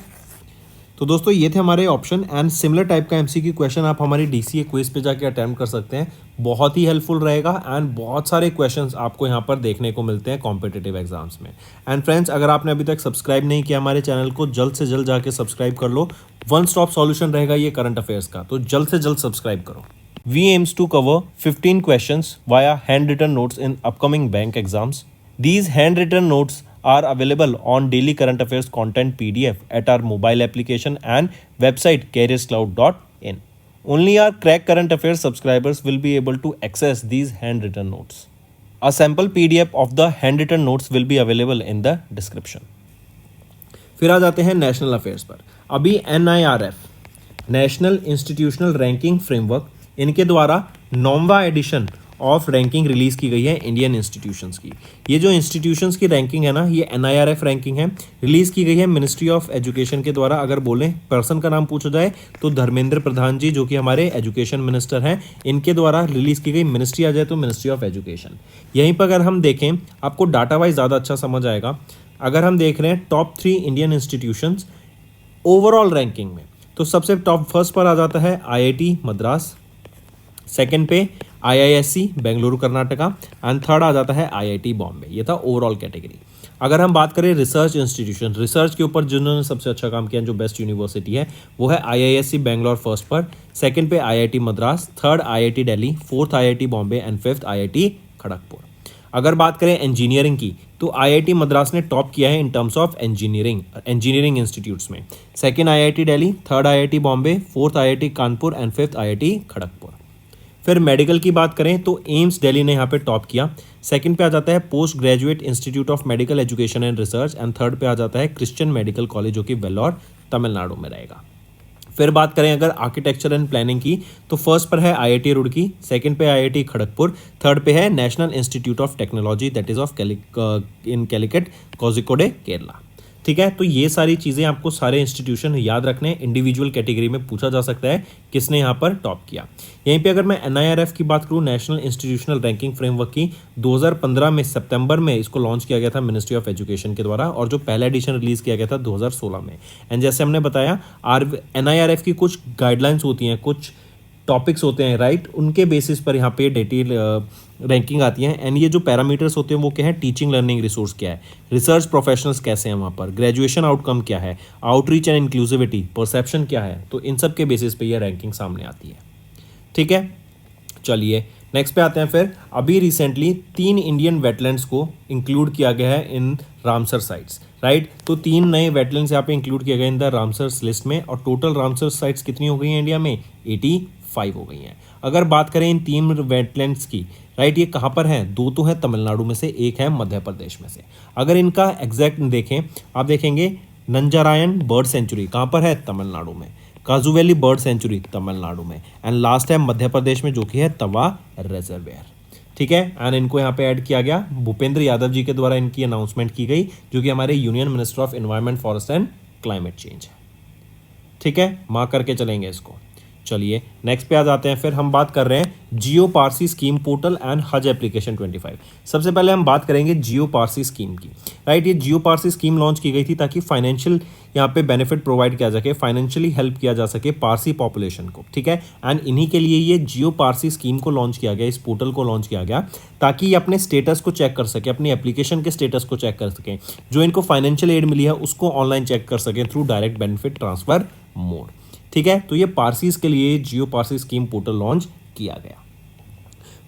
तो दोस्तों ये थे हमारे ऑप्शन। एंड सिमिलर टाइप का MCQ क्वेश्चन आप हमारी DCA क्विज पे जाके अटेम्प्ट कर सकते हैं, बहुत ही हेल्पफुल रहेगा। एंड बहुत सारे क्वेश्चंस आपको यहाँ पर देखने को मिलते हैं कॉम्पिटिटिव एग्जाम्स में। एंड फ्रेंड्स, अगर आपने अभी तक सब्सक्राइब नहीं किया हमारे चैनल को, जल्द से जल्द जाके सब्सक्राइब कर लो। वन स्टॉप सॉल्यूशन रहेगा ये करंट अफेयर्स का, तो जल्द से जल्द सब्सक्राइब करो। We aims to cover 15 questions via handwritten notes in upcoming bank exams. These handwritten notes are available on daily current affairs content PDF at our mobile application and website careerscloud.in. Only our Crack Current Affairs subscribers will be able to access these handwritten notes. A sample PDF of the handwritten notes will be available in the description. फिर आ जाते हैं national affairs पर। अभी NIRF national institutional ranking framework, इनके द्वारा 9वां addition of ranking release की गई है इंडियन इंस्टीट्यूशंस की। ये जो इंस्टीट्यूशंस की रैंकिंग है ना, ये NIRF रैंकिंग है, रिलीज की गई है मिनिस्ट्री ऑफ एजुकेशन के द्वारा। अगर बोलें पर्सन का नाम पूछा जाए तो धर्मेंद्र प्रधान जी, जो कि हमारे एजुकेशन मिनिस्टर हैं, इनके द्वारा रिलीज की गई। मिनिस्ट्री आ जाए तो मिनिस्ट्री ऑफ एजुकेशन। यहीं पर अगर हम देखें, आपको डाटा वाइज ज़्यादा अच्छा समझ आएगा। अगर हम देख रहे हैं top 3 Indian institutions overall ranking में, तो सबसे टॉप फर्स्ट पर आ जाता है IIT मद्रास, सेकंड पे IISc Bengaluru Karnataka, and third आ जाता है IIT बॉम्बे। ये था ओवरऑल कैटेगरी। अगर हम बात करें रिसर्च इंस्टीट्यूशन, रिसर्च के ऊपर जिन्होंने सबसे अच्छा काम किया, जो बेस्ट यूनिवर्सिटी है, वो है IISc बेंगलोर फर्स्ट पर, सेकंड पे IIT Madras, third IIT Delhi, fourth IIT Bombay and fifth IIT Kharagpur. अगर बात करें इंजीनियरिंग की, तो IIT मद्रास ने टॉप किया है in terms of engineering institutes में। Second IIT Delhi, third IIT Bombay, fourth IIT Kanpur and fifth IIT Kharagpur. फिर मेडिकल की बात करें तो एम्स दिल्ली ने यहाँ पे टॉप किया। सेकंड पे आ जाता है post graduate institute of medical education and research, and third पे आ जाता है क्रिश्चियन मेडिकल कॉलेज, जो कि वेल्लोर तमिलनाडु में रहेगा। फिर बात करें अगर आर्किटेक्चर एंड प्लानिंग की, तो फर्स्ट पर है IIT रुड़की, सेकंड पे IIT खड़गपुर, थर्ड पे है National Institute of Technology that is of in Calicut Kozhikode Kerala. ठीक है, तो ये सारी चीज़ें आपको सारे इंस्टीट्यूशन याद रखने हैं। इंडिविजुअल कैटेगरी में पूछा जा सकता है किसने यहाँ पर टॉप किया। यहीं पे अगर मैं NIRF की बात करूँ, नेशनल इंस्टीट्यूशनल रैंकिंग फ्रेमवर्क की, 2015 में सितंबर में इसको लॉन्च किया गया था मिनिस्ट्री ऑफ एजुकेशन के द्वारा, और जो पहला एडिशन रिलीज किया गया था 2016 में। एंड जैसे हमने बताया, NIRF की कुछ गाइडलाइंस होती हैं, कुछ टॉपिक्स होते हैं, राइट, उनके बेसिस पर यहाँ पे डिटेल रैंकिंग आती है। एंड ये जो पैरामीटर्स होते हैं वो क्या है, टीचिंग लर्निंग रिसोर्स क्या है, रिसर्च प्रोफेशनल्स कैसे हैं वहाँ पर, ग्रेजुएशन आउटकम क्या है, आउटरीच एंड इंक्लूसिविटी, परसेप्शन क्या है, तो इन सब के बेसिस पे ये रैंकिंग सामने आती है। ठीक है, चलिए नेक्स्ट पे आते हैं। फिर अभी रिसेंटली 3 इंडियन वेटलैंड्स को इंक्लूड किया गया है इन रामसर साइट्स, राइट। तो 3 नए वेटलैंड्स यहाँ पे इंक्लूड किए गए इन द रामसर लिस्ट में, और टोटल रामसर साइट्स कितनी हो गई हैं इंडिया में, 85 हो गई हैं। अगर बात करें इन 3 वेटलैंड्स की, राइट, ये कहाँ पर हैं, 2 तो है तमिलनाडु में से, एक है मध्य प्रदेश में से। अगर इनका एग्जैक्ट देखें, आप देखेंगे नंजारायण बर्ड सेंचुरी कहाँ पर है, तमिलनाडु में, काजू वैली बर्ड सेंचुरी तमिलनाडु में, एंड लास्ट है मध्य प्रदेश में, जो कि है तवा रिजर्वेयर। ठीक है, एंड इनको यहाँ पे ऐड किया गया, भूपेंद्र यादव जी के द्वारा इनकी अनाउंसमेंट की गई, जो कि हमारे union minister of environment, forest and climate change है। ठीक है, मार्क करके चलेंगे इसको। चलिए नेक्स्ट पे आ जाते हैं। फिर हम बात कर रहे हैं जियो Parsi scheme portal and Haj application 25। सबसे पहले हम बात करेंगे जियो पारसी स्कीम की, राइट। ये जियो पारसी स्कीम लॉन्च की गई थी ताकि फाइनेंशियल यहाँ पे बेनिफिट प्रोवाइड किया जा सके, फाइनेंशियली हेल्प किया जा सके पारसी पॉपुलेशन को। ठीक है, एंड इन्हीं के लिए ये जियो पारसी स्कीम को लॉन्च किया गया, इस पोर्टल को लॉन्च किया गया ताकि ये अपने स्टेटस को चेक कर सके, अपनी एप्लीकेशन के स्टेटस को चेक कर सकें, जो इनको फाइनेंशियल एड मिली है उसको ऑनलाइन चेक कर सकें through direct benefit transfer mode. ठीक है, तो ये पारसीज के लिए जियो पारसी स्कीम पोर्टल लॉन्च किया गया।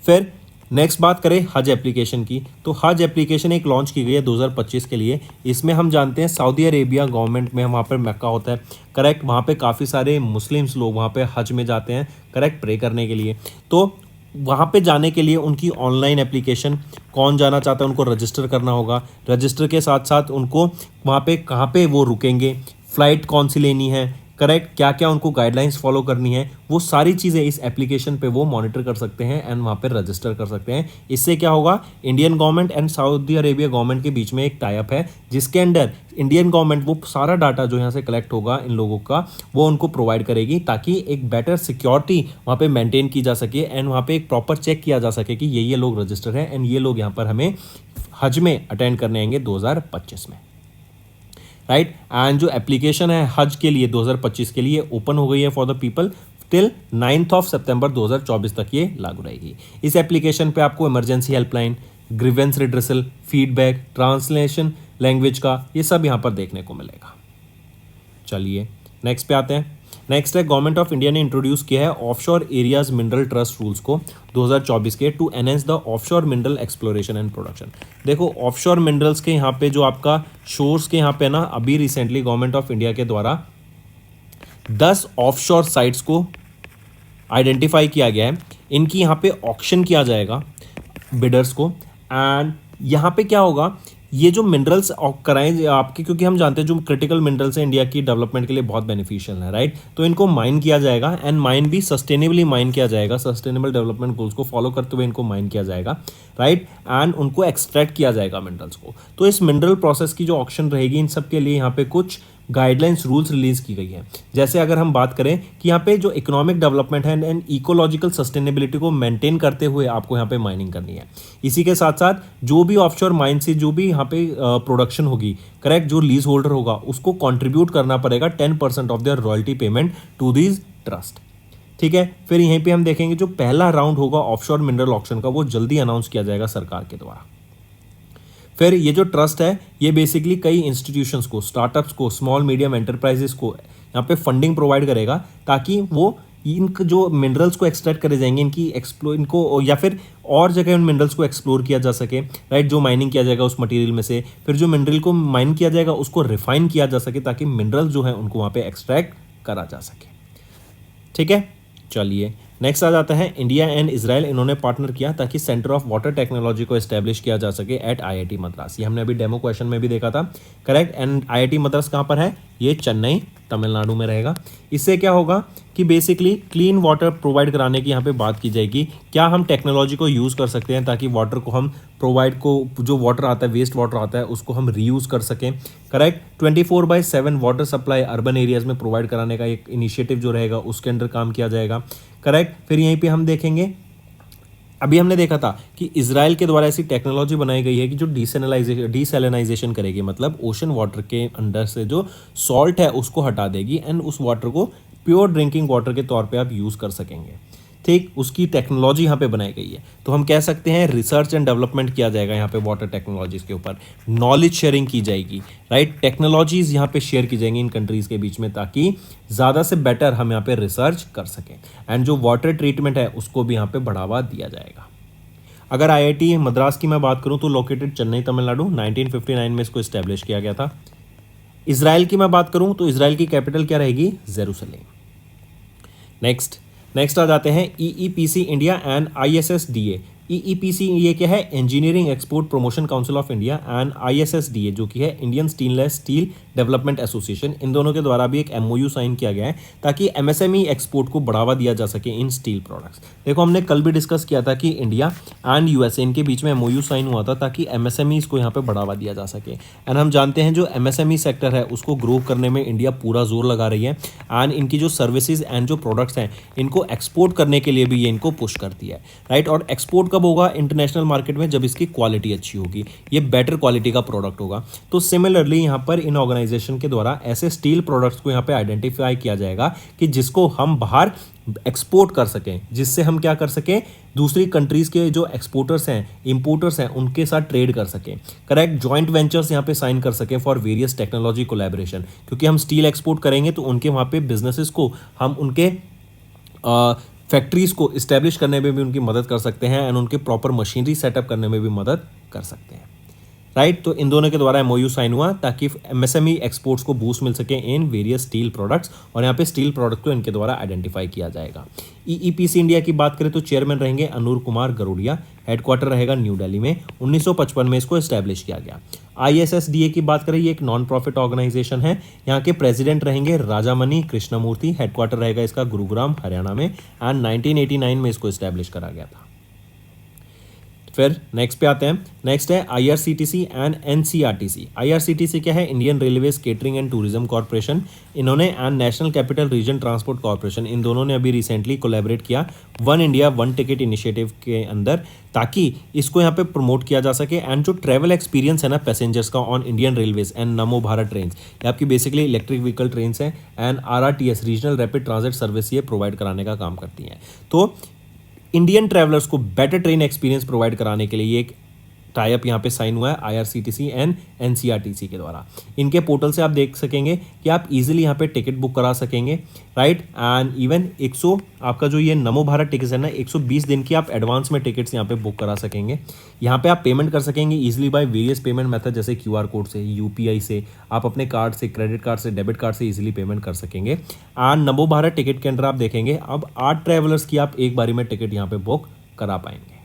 फिर नेक्स्ट बात करें हज एप्लीकेशन की, तो हज एप्लीकेशन एक लॉन्च की गई है 2025 के लिए। इसमें हम जानते हैं सऊदी अरेबिया गवर्नमेंट में वहाँ पर मक्का होता है, करेक्ट, वहाँ पे काफ़ी सारे मुस्लिम्स लोग वहाँ पे हज में जाते हैं, करेक्ट, प्रे करने के लिए। तो वहाँ पे जाने के लिए उनकी ऑनलाइन एप्लीकेशन, कौन जाना चाहता है उनको रजिस्टर करना होगा। रजिस्टर के साथ साथ उनको वहाँ पे कहाँ पे वो रुकेंगे, फ़्लाइट कौन सी लेनी है, करेक्ट, क्या क्या उनको गाइडलाइंस फॉलो करनी है, वो सारी चीज़ें इस एप्लीकेशन पे वो मॉनिटर कर सकते हैं एंड वहाँ पे रजिस्टर कर सकते हैं। इससे क्या होगा, Indian government and Saudi Arabia government के बीच में एक टाई अप है, जिसके अंडर इंडियन गवर्नमेंट वो सारा डाटा जो यहाँ से कलेक्ट होगा इन लोगों का, वो उनको प्रोवाइड करेगी, ताकि एक बेटर सिक्योरिटी वहाँ पे मेंटेन की जा सके एंड वहाँ पे एक प्रॉपर चेक किया जा सके कि ये लोग रजिस्टर हैं एंड ये लोग यहाँ पर हमें हज में अटेंड करने आएंगे 2025 में, राइट। एंड जो एप्लीकेशन है हज के लिए 2025 के लिए ओपन हो गई है फॉर द पीपल टिल 9 सितंबर 2024 तक ये लागू रहेगी। इस एप्लीकेशन पे आपको emergency helpline, grievance redressal, feedback, translation language का, ये सब यहाँ पर देखने को मिलेगा। चलिए नेक्स्ट पे आते हैं। नेक्स्ट है गवर्नमेंट ऑफ इंडिया ने इंट्रोड्यूस किया है offshore areas mineral trust rules को 2024 के, to enhance the offshore mineral exploration and production. देखो ऑफशोर मिनरल्स के यहाँ पे जो आपका शोर्स के यहाँ पे ना, अभी रिसेंटली गवर्नमेंट ऑफ इंडिया के द्वारा 10 ऑफशोर साइट्स को आइडेंटिफाई किया गया है। इनकी यहाँ पे ऑक्शन किया जाएगा बिडर्स को, एंड यहाँ पे क्या होगा, ये जो मिनरल्स कराएं आपके, क्योंकि हम जानते हैं जो क्रिटिकल मिनरल्स हैं इंडिया की डेवलपमेंट के लिए बहुत बेनिफिशियल है, राइट। तो इनको माइन किया जाएगा एंड माइन भी सस्टेनेबली माइन किया जाएगा, सस्टेनेबल डेवलपमेंट गोल्स को फॉलो करते हुए इनको माइन किया जाएगा, राइट, एंड उनको एक्सट्रैक्ट किया जाएगा मिनरल्स को। तो इस मिनरल प्रोसेस की जो ऑक्शन रहेगी, इन सब के लिए यहाँ पे कुछ गाइडलाइंस रूल्स रिलीज की गई है। जैसे अगर हम बात करें कि यहाँ पे जो इकोनॉमिक डेवलपमेंट है एंड इकोलॉजिकल सस्टेनेबिलिटी को मेंटेन करते हुए आपको यहाँ पे माइनिंग करनी है। इसी के साथ साथ जो भी ऑफशोर माइन से जो भी यहाँ पे प्रोडक्शन होगी, करेक्ट, जो लीज होल्डर होगा उसको कंट्रीब्यूट करना पड़ेगा 10% of their royalty payment to these trust, ठीक है। फिर यहीं पे हम देखेंगे जो पहला राउंड होगा ऑफशोर मिनरल ऑक्शन का, वो जल्दी अनाउंस किया जाएगा सरकार के द्वारा। फिर ये जो ट्रस्ट है ये बेसिकली कई इंस्टीट्यूशंस को, स्टार्टअप्स को, स्मॉल मीडियम एंटरप्राइजेस को यहाँ पे फंडिंग प्रोवाइड करेगा, ताकि वो इन जो मिनरल्स को एक्सट्रैक्ट करे जाएंगे इनको या फिर और जगह उन मिनरल्स को एक्सप्लोर किया जा सके, राइट। जो माइनिंग किया जाएगा उस मटेरियल में से, फिर जो मिनरल को माइन किया जाएगा उसको रिफाइन किया जा सके, ताकि मिनरल्स जो है उनको वहाँ पे एक्सट्रैक्ट करा जा सके, ठीक है। चलिए नेक्स्ट आ जाता है इंडिया एंड इजराइल, इन्होंने पार्टनर किया ताकि सेंटर ऑफ वाटर टेक्नोलॉजी को एस्टेब्लिश किया जा सके एट आईआईटी मद्रास। ये हमने अभी डेमो क्वेश्चन में भी देखा था, करेक्ट। एंड आईआईटी मद्रास कहाँ पर है, ये चेन्नई तमिलनाडु में रहेगा। इससे क्या होगा कि बेसिकली क्लीन वाटर प्रोवाइड कराने की यहाँ पे बात की जाएगी, क्या हम टेक्नोलॉजी को यूज़ कर सकते हैं ताकि वाटर को हम प्रोवाइड को, जो वाटर आता है, वेस्ट वाटर आता है, उसको हम रीयूज़ कर सकें, correct. 24/7 water supply urban areas में प्रोवाइड कराने का एक इनिशिएटिव जो रहेगा उसके अंडर काम किया जाएगा, करेक्ट। फिर यहीं पे हम देखेंगे, अभी हमने देखा था कि इजराइल के द्वारा ऐसी टेक्नोलॉजी बनाई गई है कि जो डीसैलिनाइजेशन करेगी, मतलब ओशन वाटर के अंदर से जो सॉल्ट है उसको हटा देगी एंड उस वाटर को प्योर ड्रिंकिंग वाटर के तौर पे आप यूज़ कर सकेंगे, ठीक। उसकी टेक्नोलॉजी यहाँ पे बनाई गई है। तो हम कह सकते हैं रिसर्च एंड डेवलपमेंट किया जाएगा यहाँ पे वाटर टेक्नोलॉजीज के ऊपर, नॉलेज शेयरिंग की जाएगी, राइट। टेक्नोलॉजीज यहाँ पे शेयर की जाएंगी इन कंट्रीज़ के बीच में, ताकि ज़्यादा से बेटर हम यहाँ पे रिसर्च कर सकें एंड जो वाटर ट्रीटमेंट है उसको भी यहाँ पे बढ़ावा दिया जाएगा। अगर आईआईटी मद्रास की मैं बात करूँ तो लोकेटेड चेन्नई तमिलनाडु, 1959 में इसको इस्टेब्लिश किया गया था। इजराइल की मैं बात करूँ तो इजराइल की कैपिटल क्या रहेगी, जेरूसलेम। नेक्स्ट आ जाते हैं EEPC India and ISSDA. EEPC ये क्या है, Engineering Export Promotion Council of India, and ISSDA जो कि है Indian Stainless Steel Development Association. इन दोनों के द्वारा भी एक एमओयू साइन किया गया है ताकि एमएसएमई एक्सपोर्ट को बढ़ावा दिया जा सके इन स्टील प्रोडक्ट्स। देखो हमने कल भी डिस्कस किया था कि इंडिया एंड यूएसए इनके बीच में एमओयू साइन हुआ था ताकि एमएसएमईज को यहाँ पे बढ़ावा दिया जा सके। एंड हम जानते हैं जो एमएसएमई सेक्टर है उसको ग्रो करने में इंडिया पूरा जोर लगा रही है, एंड इनकी जो सर्विसेज एंड जो प्रोडक्ट्स हैं इनको एक्सपोर्ट करने के लिए भी ये इनको पुश करती है, राइट। और एक्सपोर्ट कब होगा इंटरनेशनल मार्केट में, जब इसकी क्वालिटी अच्छी होगी, ये बेटर क्वालिटी का प्रोडक्ट होगा। तो सिमिलरली यहाँ पर इन ऑर्गेनाइजेशन के द्वारा ऐसे स्टील प्रोडक्ट्स को यहाँ पे आइडेंटिफाई किया जाएगा कि जिसको हम बाहर एक्सपोर्ट कर सकें, जिससे हम क्या कर सकें, दूसरी कंट्रीज के जो एक्सपोर्टर्स हैं, इंपोर्टर्स हैं, उनके साथ ट्रेड कर सकें, करेक्ट। जॉइंट वेंचर्स यहाँ पे साइन कर सकें फॉर वेरियस टेक्नोलॉजी कोलैबोरेशन, क्योंकि हम स्टील एक्सपोर्ट करेंगे तो उनके वहाँ पे बिजनेसेस को हम उनके फैक्ट्रीज को इस्टेब्लिश करने में भी उनकी मदद कर सकते हैं एंड उनके प्रॉपर मशीनरी सेटअप करने में भी मदद कर सकते हैं, राइट। तो इन दोनों के द्वारा एमओयू साइन हुआ ताकि एमएसएमई एक्सपोर्ट्स को बूस्ट मिल सके इन वेरियस स्टील प्रोडक्ट्स, और यहाँ पे स्टील प्रोडक्ट को इनके द्वारा आइडेंटिफाई किया जाएगा। ईईपीसी इंडिया की बात करें तो चेयरमैन रहेंगे अनूर कुमार गरोडिया, हेडक्वार्टर रहेगा न्यू दिल्ली में, 1955 में इसको एस्टैब्लिश किया गया। आईएसएसडीए की बात करें, ये एक नॉन प्रॉफिट ऑर्गेनाइजेशन है, यहाँ के प्रेसिडेंट रहेंगे राजामणि कृष्णमूर्ति, हेडक्वार्टर रहेगा इसका गुरुग्राम हरियाणा में, एंड 1989 में इसको एस्टैब्लिश करा गया था। फिर नेक्स्ट पे आते हैं, नेक्स्ट है आईआरसीटीसी एंड एनसीआरटीसी। आईआरसीटीसी क्या है, Indian Railways Catering and Tourism Corporation, इन्होंने and National Capital Region Transport Corporation, इन दोनों ने अभी रिसेंटली कोलैबोरेट किया one India one ticket initiative के अंदर, ताकि इसको यहाँ पे प्रमोट किया जा सके एंड जो ट्रैवल एक्सपीरियंस है ना पैसेंजर्स का on Indian railways and NaMo Bharat train, ये आपकी बेसिकली इलेक्ट्रिक व्हीकल ट्रेन है and RRTS regional rapid transit service ये प्रोवाइड कराने का काम करती हैं। तो इंडियन ट्रैवलर्स को बेटर ट्रेन एक्सपीरियंस प्रोवाइड कराने के लिए ये एक टाई अप यहाँ पे साइन हुआ है आईआरसीटीसी एंड एनसीआरटीसी के द्वारा। इनके पोर्टल से आप देख सकेंगे कि आप इजीली यहाँ पे टिकट बुक करा सकेंगे, राइट। एंड इवन 100 आपका जो ये नमो भारत टिकट है ना, 120 दिन की आप एडवांस में टिकट्स यहाँ पे बुक करा सकेंगे। यहाँ पे आप पेमेंट कर सकेंगे easily by various payment method, जैसे क्यूआर कोड से, यूपीआई से, आप अपने कार्ड से, क्रेडिट कार्ड से, डेबिट कार्ड से इजीली पेमेंट कर सकेंगे। एंड नमो भारत टिकट के अंदर आप देखेंगे अब 8 ट्रैवलर्स की आप एक बारी में टिकट यहाँ पे बुक करा पाएंगे।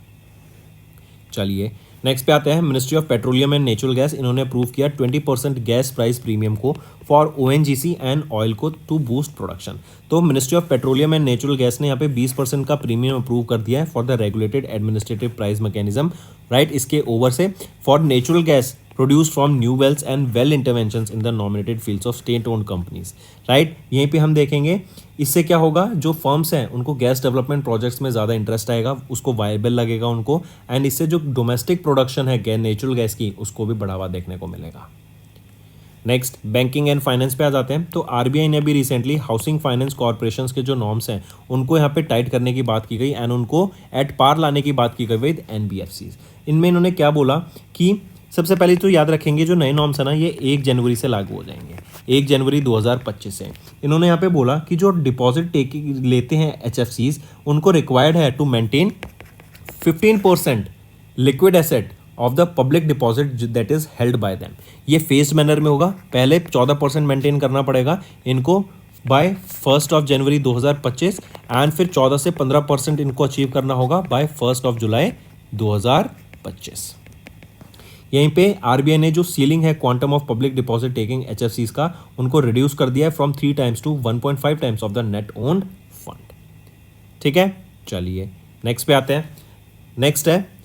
चलिए नेक्स्ट पे आते हैं, ministry of petroleum and natural gas, इन्होंने अप्रूव किया 20% गैस प्राइस प्रीमियम को फॉर ओएनजीसी एंड ऑयल को टू बूस्ट प्रोडक्शन। तो ministry of petroleum and natural gas ने यहाँ पे 20% का प्रीमियम अप्रूव कर दिया है for the regulated administrative price mechanism, right. इसके ओवर से for natural gas produce from new wells and well interventions in the nominated fields of state owned companies, right. यहीं पे हम देखेंगे इससे क्या होगा, जो फर्म्स हैं उनको गैस डेवलपमेंट प्रोजेक्ट्स में ज़्यादा इंटरेस्ट आएगा, उसको वायबल लगेगा उनको, एंड इससे जो डोमेस्टिक प्रोडक्शन है नेचुरल गैस की उसको भी बढ़ावा देखने को मिलेगा। नेक्स्ट बैंकिंग एंड फाइनेंस पे आ जाते हैं। तो आरबीआई ने भी रिसेंटली हाउसिंग फाइनेंस कॉर्पोरेशंस के जो नॉर्म्स हैं उनको यहाँ पे टाइट करने की बात की गई एंड उनको एट पार लाने की बात की गई विद एनबीएफसीज। इनमें इन्होंने क्या बोला कि सबसे पहले तो याद रखेंगे जो नए नॉर्म्स है ना, ये 1 जनवरी से लागू हो जाएंगे, 1 जनवरी 2025 से। इन्होंने यहाँ पे बोला कि जो डिपॉजिट लेते हैं एचएफसीज, उनको रिक्वायर्ड है to maintain 15% liquid asset of the public deposit that is held by them. ये फेस्ड मैनर में होगा, पहले 14% मेंटेन करना पड़ेगा इनको बाय 1 जनवरी 2025 एंड फिर 14 से 15% इनको अचीव करना होगा बाय 1 जुलाई 2025। यहीं पे आरबीआई ने जो सीलिंग है quantum of public deposit taking एचएफसीज का, उनको रिड्यूस कर दिया है from 3 times to 1.5 times of the net owned fund, ठीक है। चलिए नेक्स्ट पे आते हैं, नेक्स्ट है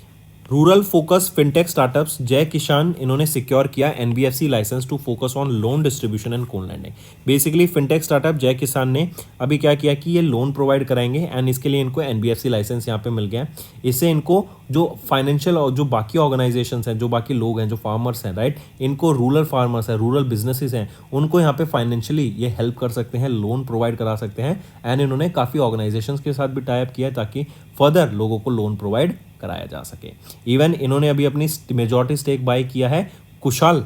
रूरल फोकस फिनटेक स्टार्टअप्स जय किसान, इन्होंने सिक्योर किया NBFC license to focus on loan distribution and co lending. Basically fintech startup Jai Kisan ने अभी क्या किया कि ये लोन प्रोवाइड कराएंगे एंड इसके लिए इनको एनबीएफसी लाइसेंस यहाँ पे मिल गया। इससे इनको जो फाइनेंशियल और जो बाकी ऑर्गेनाइजेशंस हैं, जो बाकी लोग हैं, जो फार्मर्स हैं, राइट, इनको रूरल फार्मर्स हैं, रूरल बिजनेसेस हैं, उनको यहाँ पे फाइनेंशियली ये हेल्प कर सकते हैं, लोन प्रोवाइड करा सकते हैं। एंड इन्होंने काफ़ी ऑर्गेनाइजेशंस के साथ भी टाई अप किया है ताकि फर्दर लोगों को लोन प्रोवाइड कराया जा सके। इवन इन्होंने अभी अपनी मेजॉरिटी स्टेक बाय किया है Kushal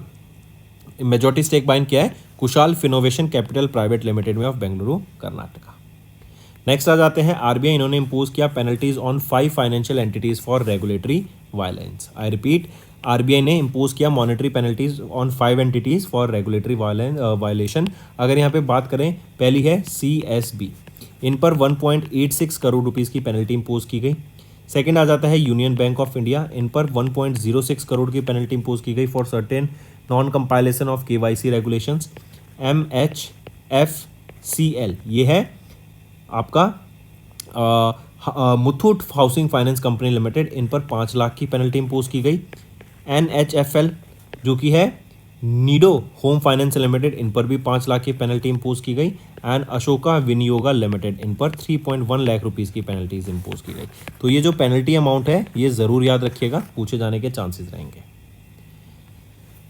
Finnovation capital private limited में ऑफ बेंगलुरु कर्नाटका। नेक्स्ट आ जाते हैं आरबीआई, इन्होंने इंपोज किया penalties on 5 financial entities for regulatory violence. I repeat, RBI ने इंपोज किया monetary penalties on 5 entities for regulatory violation. अगर यहाँ पे बात करें, पहली है सीएसबी, इन पर 1.86 करोड़ रुपीज़ की पेनल्टी इंपोज की गई। सेकंड आ जाता है यूनियन बैंक ऑफ इंडिया, इन पर 1.06 करोड़ की पेनल्टी इंपोज की गई for certain non compilation of KYC regulations. MHFCL ये है आपका Muthoot Housing Finance Company Limited, इन पर 5 लाख की पेनल्टी इंपोज की गई। NHFL जो कि है नीडो होम फाइनेंस लिमिटेड, इन पर भी 5 लाख की पेनल्टी इंपोज की गई। एंड अशोका विनियोगा लिमिटेड, इन पर 3.1 लाख रुपीज़ की पेनल्टीज इंपोज की गई। तो ये जो पेनल्टी अमाउंट है ये ज़रूर याद रखिएगा, पूछे जाने के चांसेस रहेंगे।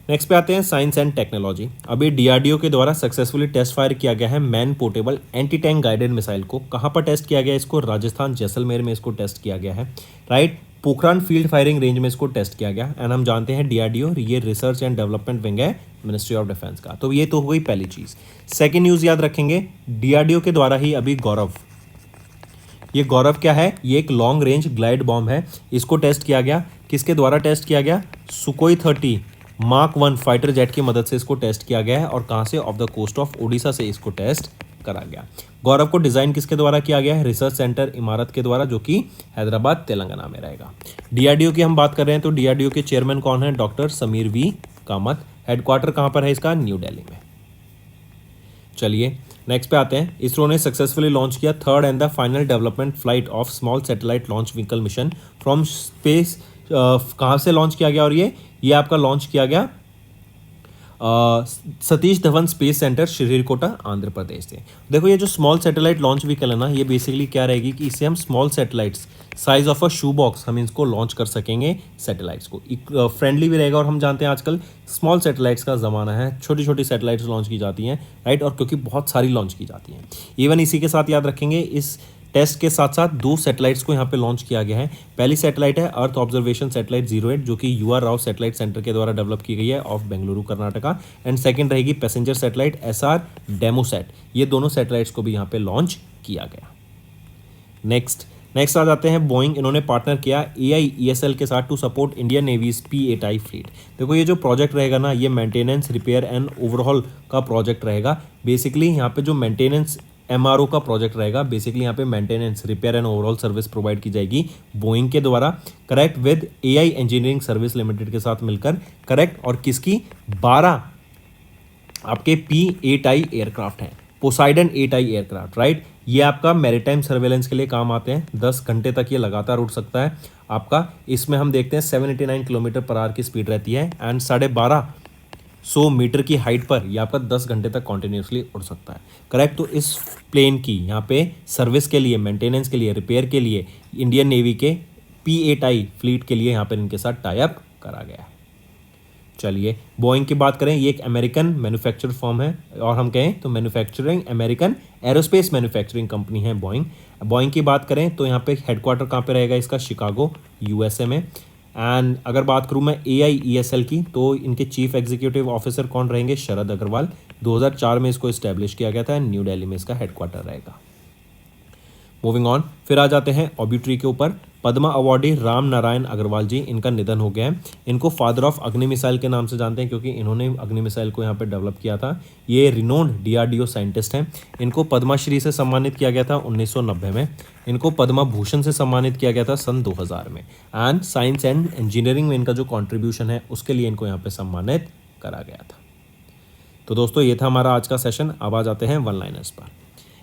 नेक्स्ट पे आते हैं साइंस एंड टेक्नोलॉजी। अभी डीआरडीओ के द्वारा सक्सेसफुली टेस्ट फायर किया गया है man portable anti tank guided missile को। कहाँ पर टेस्ट किया गया है इसको? राजस्थान जैसलमेर में इसको टेस्ट किया गया है, right. Pokhran field firing range में इसको टेस्ट किया गया। एंड हम जानते हैं डीआरडीओ ये रिसर्च एंड डेवलपमेंट विंग है मिनिस्ट्री ऑफ डिफेंस का। तो ये तो हो गई पहली चीज़। सेकेंड न्यूज़ याद रखेंगे, डीआरडीओ के द्वारा ही अभी गौरव ये गौरव क्या है, ये एक लॉन्ग रेंज ग्लाइड बॉम्ब है। इसको टेस्ट किया गया, किसके द्वारा टेस्ट किया गया, सुकोई 30 मार्क 1 फाइटर जेट की मदद से इसको टेस्ट किया गया है। और कहाँ से, off the coast of Odisha से इसको टेस्ट करा गया। गौरव को डिजाइन किसके द्वारा किया गया है, रिसर्च सेंटर इमारत के द्वारा, जो कि हैदराबाद तेलंगाना में रहेगा। डीआरडीओ की हम बात कर रहे हैं तो डीआरडीओ के चेयरमैन कौन है, doctor Sameer V Kamat. Headquarter कहाँ पर है इसका, न्यू दिल्ली में। चलिए नेक्स्ट पे आते हैं। इसरो ने सक्सेसफुली लॉन्च किया third and the final development flight of small satellite launch vehicle mission from space. कहाँ से लॉन्च किया गया, और ये आपका लॉन्च किया गया सतीश धवन स्पेस सेंटर श्रीहरिकोटा आंध्र प्रदेश से। देखो ये जो स्मॉल सैटेलाइट लॉन्च व्हीकल है ना, ये बेसिकली क्या रहेगी कि इससे हम small satellites size of a shoe box हम इसको लॉन्च कर सकेंगे सैटेलाइट्स को। फ्रेंडली भी रहेगा, और हम जानते हैं आजकल स्मॉल सैटेलाइट्स का ज़माना है, छोटी छोटी सैटेलाइट्स लॉन्च की जाती हैं, राइट, और क्योंकि बहुत सारी लॉन्च की जाती हैं। इवन इसी के साथ याद रखेंगे, इस टेस्ट के साथ साथ 2 सैटेलाइट्स को यहाँ पे लॉन्च किया गया है। पहली सैटेलाइट है अर्थ ऑब्जर्वेशन सैटेलाइट 08 जो कि UR राव सैटेलाइट सेंटर के द्वारा डेवलप की गई है of Bengaluru Karnataka. And second रहेगी पैसेंजर सैटेलाइट SR डेमोसैट। ये दोनों सैटेलाइट्स को भी यहाँ पे लॉन्च किया गया। नेक्स्ट आ जाते हैं बोइंग। इन्होंने पार्टनर किया AIESL के साथ to support Indian navy's P8I फ्लीट। देखो ये जो प्रोजेक्ट रहेगा ना, ये मेंटेनेंस रिपेयर एंड ओवरऑल का प्रोजेक्ट रहेगा। बेसिकली यहाँ पे जो मेंटेनेंस MRO का प्रोजेक्ट रहेगा, बेसिकली यहाँ पे maintenance repair and overall service provide की जाएगी बोइंग के द्वारा, correct, with AI engineering service limited के साथ मिलकर, करेक्ट। और किसकी, 12 आपके P8I एयरक्राफ्ट हैं, पोसाइडन 8I एयरक्राफ्ट, राइट। ये आपका मैरीटाइम सर्वेलेंस के लिए काम आते हैं। 10 घंटे तक ये लगातार उड़ सकता है आपका। इसमें हम देखते हैं 789 किलोमीटर पर आवर की स्पीड रहती है एंड 1250 मीटर की हाइट पर ये आपका 10 घंटे तक कॉन्टिन्यूसली उड़ सकता है, करेक्ट। तो इस प्लेन की यहाँ पे सर्विस के लिए, मेंटेनेंस के लिए, रिपेयर के लिए इंडियन नेवी के P8I फ्लीट के लिए यहाँ पर इनके साथ टाई अप करा गया है। चलिए बोइंग की बात करें, ये एक अमेरिकन मैन्युफैक्चर फर्म है, और हम कहें तो manufacturing American aerospace manufacturing company है बोइंग की बात करें तो यहाँ पे हेडक्वार्टर कहाँ पे रहेगा इसका, शिकागो USA में। एंड अगर बात करूँ मैं AIESL की, तो इनके चीफ एग्जीक्यूटिव ऑफिसर कौन रहेंगे, शरद अग्रवाल। 2004 में इसको इस्टेब्लिश किया गया था, न्यू दिल्ली में इसका हेडक्वार्टर रहेगा। मूविंग ऑन, फिर आ जाते हैं ऑब्यूटरी के ऊपर। पद्मा अवार्डी राम नारायण अग्रवाल जी, इनका निधन हो गया है। इनको फादर ऑफ अग्नि मिसाइल के नाम से जानते हैं क्योंकि इन्होंने अग्नि मिसाइल को यहाँ पे डेवलप किया था। ये रिनोन्ड DRDO साइंटिस्ट हैं। इनको पद्माश्री से सम्मानित किया गया था 1990 में। इनको पद्मा भूषण से सम्मानित किया गया था सन 2000 में। एंड साइंस एंड इंजीनियरिंग में इनका जो कॉन्ट्रीब्यूशन है उसके लिए इनको यहाँ पे सम्मानित करा गया था। तो दोस्तों ये था हमारा आज का सेशन। अब आ जाते हैं वन लाइनर्स पर।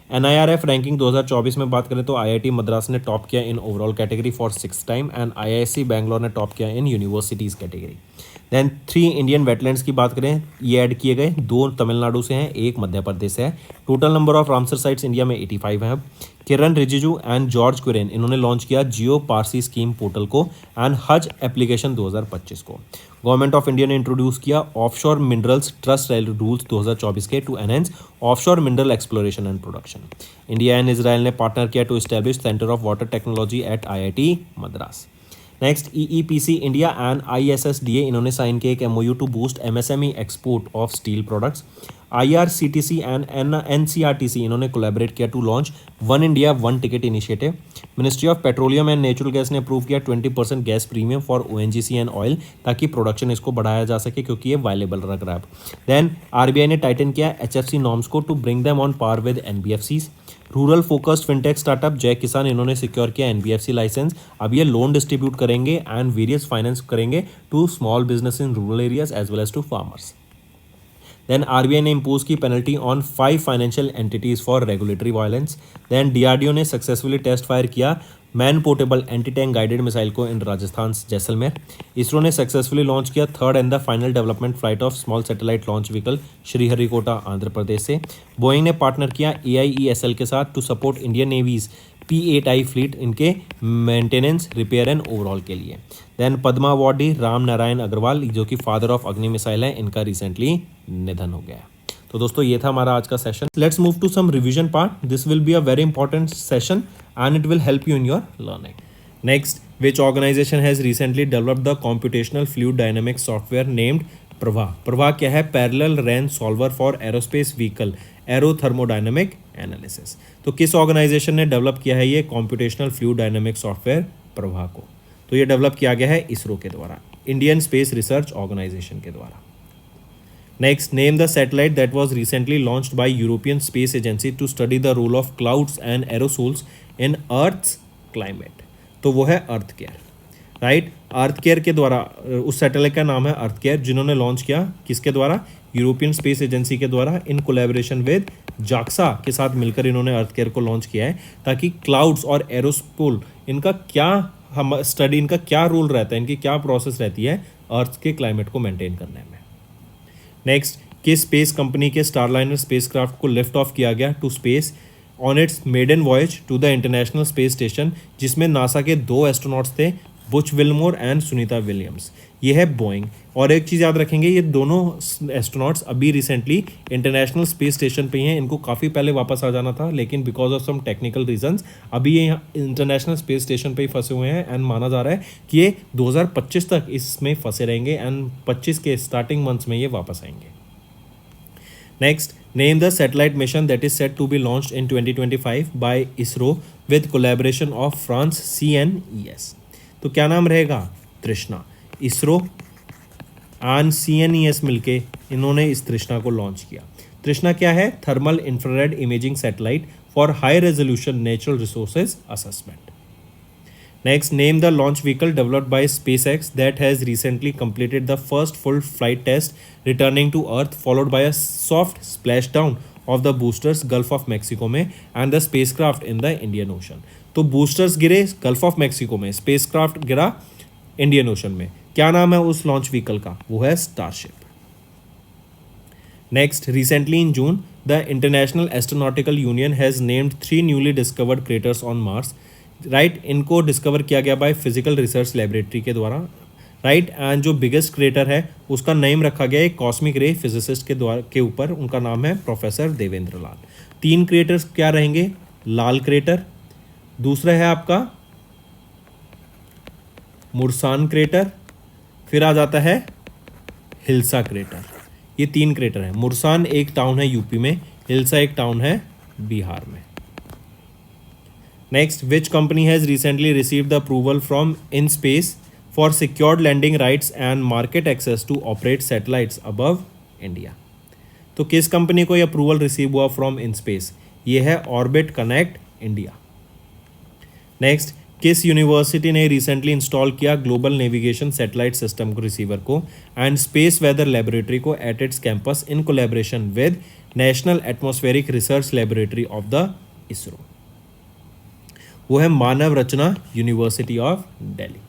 NIRF रैंकिंग 2024 में बात करें तो IIT मद्रास ने टॉप किया in overall category for 6th time and IISc Bangalore ने टॉप किया in universities category. Then 3 Indian wetlands की बात करें, ये ऐड किए गए, 2 तमिलनाडु से हैं, 1 मध्य प्रदेश से है। Total number of Ramsar sites India में 85 हैं। किरण रिजिजू एंड जॉर्ज क्विरेन इन्होंने लॉन्च किया जियो पारसी स्कीम पोर्टल को एंड हज एप्लीकेशन 2025 को। गवर्नमेंट ऑफ इंडिया ने इंट्रोड्यूस किया ऑफशोर मिनरल्स ट्रस्ट रूल्स 2024 के to enhance offshore mineral exploration and production. India and Israel ने पार्टनर किया to establish centre of water technology at IIT Madras. Next EEPC India and ISSDA इन्होंने sign किया एक MOU to boost MSME export of steel products. IRCTC and NCRTC इन्होंने collaborate किया to launch one India one ticket initiative. Ministry of petroleum and natural gas ने approve किया 20% gas premium for ONGC and oil, ताकि production इसको बढ़ाया जा सके क्योंकि ये वायलेबल लग रहा है। देन RBI ने टाइटन किया HFC नॉर्म्स को to bring them on par with NBFCs। Rural focused fintech startup Jai Kisan इन्होंने सिक्योर किया NBFC लाइसेंस। अब ये लोन डिस्ट्रीब्यूट करेंगे एंड वेरियस फाइनेंस करेंगे to small business in rural areas as well as to farmers. Then RBI ने impose की penalty on 5 financial entities for regulatory violence. Then DRDO ने successfully test fire किया man portable anti tank guided missile को in Rajasthan Jaisalmer. ISRO ने successfully launch किया third and the final development flight of small satellite launch vehicle Sriharikota Andhra Pradesh से। Boeing ने partner किया AIESL के साथ to support Indian navy's P8I fleet इनके मेंटेनेंस रिपेयर एंड ओवरऑल के लिए। देन पद्मा अवार्डी राम नारायण अग्रवाल जो कि फादर ऑफ अग्नि मिसाइल है, इनका रिसेंटली निधन हो गया है। तो दोस्तों ये था हमारा आज का सेशन। Let's move to some revision part. This will be a very important session and it will help you in your learning. Next, which organization has recently developed the computational fluid dynamics software named Prabha. Prabha क्या है? Parallel RANS solver for aerospace vehicle aero thermodynamic analysis. तो किस organization ने develop किया है ये computational fluid dynamic software Prabha को? तो ये डेवलप किया गया है इसरो के द्वारा, इंडियन स्पेस रिसर्च ऑर्गेनाइजेशन के द्वारा। Next, name the satellite that was recently launched by European space agency to study the role of clouds and aerosols in earth's climate. तो वो है earth care, right. Earth care के द्वारा, उस satellite का नाम है अर्थ केयर, जिन्होंने लॉन्च किया किसके द्वारा? यूरोपियन स्पेस एजेंसी के द्वारा, इन कोलैबोरेशन विद जाक्सा के साथ मिलकर इन्होंने अर्थ केयर को लॉन्च किया है, ताकि क्लाउड्स और एरोसोल इनका क्या हम स्टडी, इनका क्या रोल रहता है, इनकी क्या प्रोसेस रहती है अर्थ के क्लाइमेट को मेंटेन करने में। नेक्स्ट, किस स्पेस कंपनी के स्टारलाइनर स्पेसक्राफ्ट को लिफ्ट ऑफ किया गया to space on its maiden voyage to the international space station, जिसमें नासा के 2 एस्ट्रोनॉट्स थे, Butch Wilmore and Sunita Williams. ये है बोइंग। और एक चीज़ याद रखेंगे, ये दोनों एस्ट्रोनॉट्स अभी रिसेंटली इंटरनेशनल स्पेस स्टेशन पे ही हैं। इनको काफ़ी पहले वापस आ जाना था, लेकिन because of some technical reasons अभी ये इंटरनेशनल स्पेस स्टेशन पे ही फंसे हुए हैं। एंड माना जा रहा है कि ये 2025 तक इसमें फंसे रहेंगे एंड 25 के स्टार्टिंग मंथ्स में ये वापस आएंगे। Next, name the satellite mission that is set to be launched in 2025 by ISRO with collaboration of France CNES। तो क्या नाम रहेगा? तृष्णा। इसरो एंड CNES मिलके इन्होंने इस तृष्णा को लॉन्च किया। तृष्णा क्या है? Thermal infrared imaging satellite for high resolution natural resources assessment. Next, name the launch vehicle developed by SpaceX that has recently completed the first full flight test returning to Earth, followed by a soft splashdown of the boosters Gulf of Mexico में and the spacecraft in the Indian Ocean। तो boosters गिरे gulf of Mexico में, spacecraft गिरा Indian ocean में। क्या नाम है उस लॉन्च व्हीकल का? वो है starship. Next, recently in June the international astronautical union has named 3 newly discovered craters on Mars, right. इनको डिस्कवर किया गया बाय फिजिकल रिसर्च लेबोरेटरी के द्वारा, राइट। एंड जो बिगेस्ट क्रेटर है उसका नेम रखा गया एक कॉस्मिक रे फिजिसिस्ट के ऊपर, उनका नाम है प्रोफेसर देवेंद्र लाल। 3 क्रेटर्स क्या रहेंगे? लाल क्रेटर, दूसरा है आपका मुरसान क्रेटर, फिर आ जाता है हिल्सा क्रेटर। ये 3 क्रेटर हैं। मुरसान एक टाउन है यूपी में, हिल्सा एक टाउन है बिहार में। Next, which company has recently received the approval from InSpace for secured landing rights and market access to operate satellites above India? तो किस कंपनी को ये अप्रूवल रिसीव हुआ फ्रॉम InSpace? ये है ऑर्बिट कनेक्ट इंडिया। नेक्स्ट, किस university ने recently install किया ग्लोबल नेविगेशन सैटेलाइट सिस्टम को रिसीवर को एंड स्पेस वेदर लेबोरेटरी को at its campus in collaboration with national atmospheric research laboratory of the ISRO? वो है Manav Rachna university of Delhi.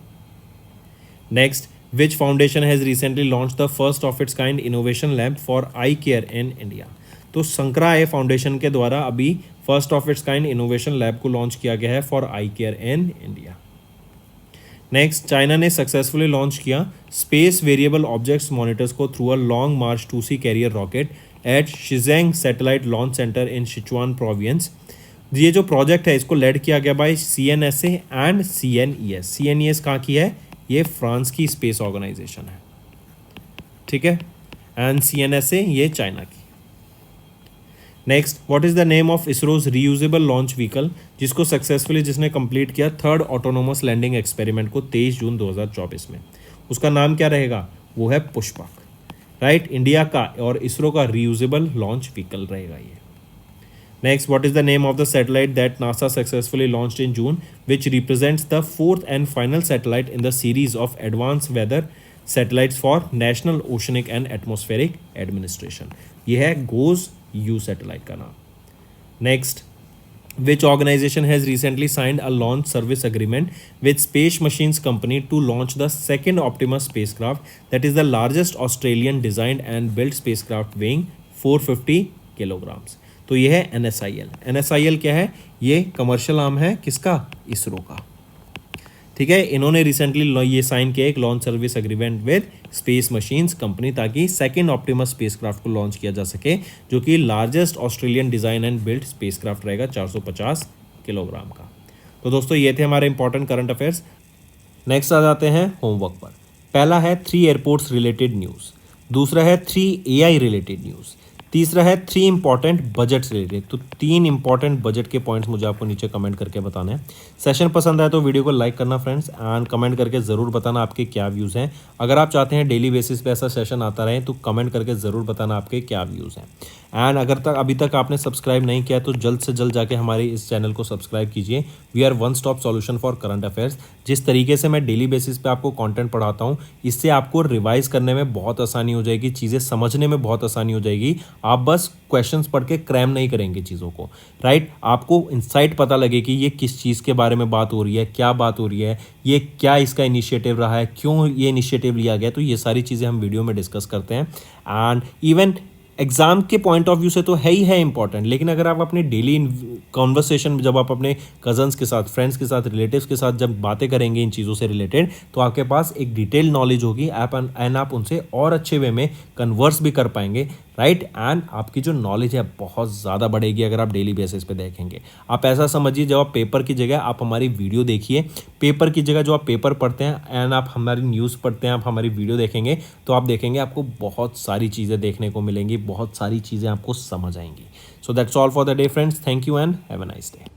Next, which foundation has recently launch the first of its kind innovation lab for eye care in India? तो Sankara foundation के द्वारा अभी first of its kind innovation lab को launch किया गया है for eye care in India. Next, China ने successfully launch किया स्पेस वेरिएबल ऑब्जेक्ट्स मॉनिटर्स को through a long march 2C carrier rocket at Xichang satellite launch center in Sichuan province. ये जो project है इसको लेड किया गया by CNSA and CNES। CNES कहाँ की है? ये फ्रांस की स्पेस ऑर्गेनाइजेशन है, ठीक है। एंड CNSA ये चाइना की। Next, what is the name of ISRO's reusable launch vehicle जिसको सक्सेसफुली जिसने कंप्लीट किया 3rd ऑटोनोमस लैंडिंग एक्सपेरिमेंट को 23 जून 2024 में? उसका नाम क्या रहेगा? वो है पुष्पक, राइट। इंडिया का और इसरो का रीयूजेबल लॉन्च व्हीकल रहेगा ये। Next, what is the name of the satellite that NASA successfully launched in June, which represents the 4th and final satellite in the series of advanced weather satellites for National Oceanic and Atmospheric Administration? ये है GOES-U satellite का नाम। Next, which organization has recently signed a launch service agreement with Space Machines Company to launch the second Optimus spacecraft, that is the largest Australian designed and built spacecraft weighing 450 kilograms? तो ये है NSIL। NSIL क्या है? ये commercial arm है किसका? इसरो का, ठीक है। इन्होंने रिसेंटली ये साइन किया एक launch service agreement with space machines company, ताकि सेकेंड ऑप्टिमस स्पेसक्राफ्ट को लॉन्च किया जा सके, जो कि largest Australian design and build spacecraft रहेगा 450 किलोग्राम का। तो दोस्तों ये थे हमारे इंपॉर्टेंट करंट अफेयर्स। नेक्स्ट आ जाते हैं होमवर्क पर। पहला है 3 एयरपोर्ट्स रिलेटेड न्यूज़, दूसरा है 3 AI रिलेटेड न्यूज़, तीसरा है 3 इंपॉर्टेंट बजट्स रिलेटेड। तो 3 इंपॉर्टेंट बजट के पॉइंट्स मुझे आपको नीचे कमेंट करके बताने हैं। सेशन पसंद आए तो वीडियो को लाइक करना फ्रेंड्स, एंड कमेंट करके ज़रूर बताना आपके क्या व्यूज़ हैं। अगर आप चाहते हैं डेली बेसिस पे ऐसा सेशन आता रहे तो कमेंट करके ज़रूर बताना आपके क्या व्यूज़ हैं। एंड अगर अभी तक आपने सब्सक्राइब नहीं किया तो जल्द से जल्द जाके हमारे इस चैनल को सब्सक्राइब कीजिए। We are one stop solution for current affairs. जिस तरीके से मैं डेली बेसिस पे आपको कंटेंट पढ़ाता हूँ, इससे आपको रिवाइज करने में बहुत आसानी हो जाएगी, चीज़ें समझने में बहुत आसानी हो जाएगी। आप बस क्वेश्चंस पढ़ के क्रैम नहीं करेंगे चीज़ों को, राइट। आपको इंसाइट पता लगे कि ये किस चीज़ के बारे में बात हो रही है, क्या बात हो रही है, ये क्या इसका इनिशिएटिव रहा है, क्यों ये इनिशिएटिव लिया गया। तो ये सारी चीज़ें हम वीडियो में डिस्कस करते हैं। एंड इवन एग्जाम के पॉइंट ऑफ व्यू से तो है ही है इंपॉर्टेंट, लेकिन अगर आप अपने डेली कॉन्वर्सेशन, जब आप अपने कजन्स के साथ, फ्रेंड्स के साथ, रिलेटिव्स के साथ जब बातें करेंगे इन चीज़ों से रिलेटेड, तो आपके पास एक डिटेल नॉलेज होगी एंड आप उनसे और अच्छे वे में कन्वर्स भी कर पाएंगे, राइट। एंड आपकी जो नॉलेज है बहुत ज़्यादा बढ़ेगी अगर आप डेली बेसिस पे देखेंगे। आप ऐसा समझिए, जब आप पेपर की जगह आप हमारी वीडियो देखिए, पेपर की जगह जो आप पेपर पढ़ते हैं एंड आप हमारी न्यूज़ पढ़ते हैं, आप हमारी वीडियो देखेंगे तो आप देखेंगे आपको बहुत सारी चीज़ें देखने को मिलेंगी, बहुत सारी चीज़ें आपको समझ आएंगी। So that's all for the day friends. Thank you and have a nice day.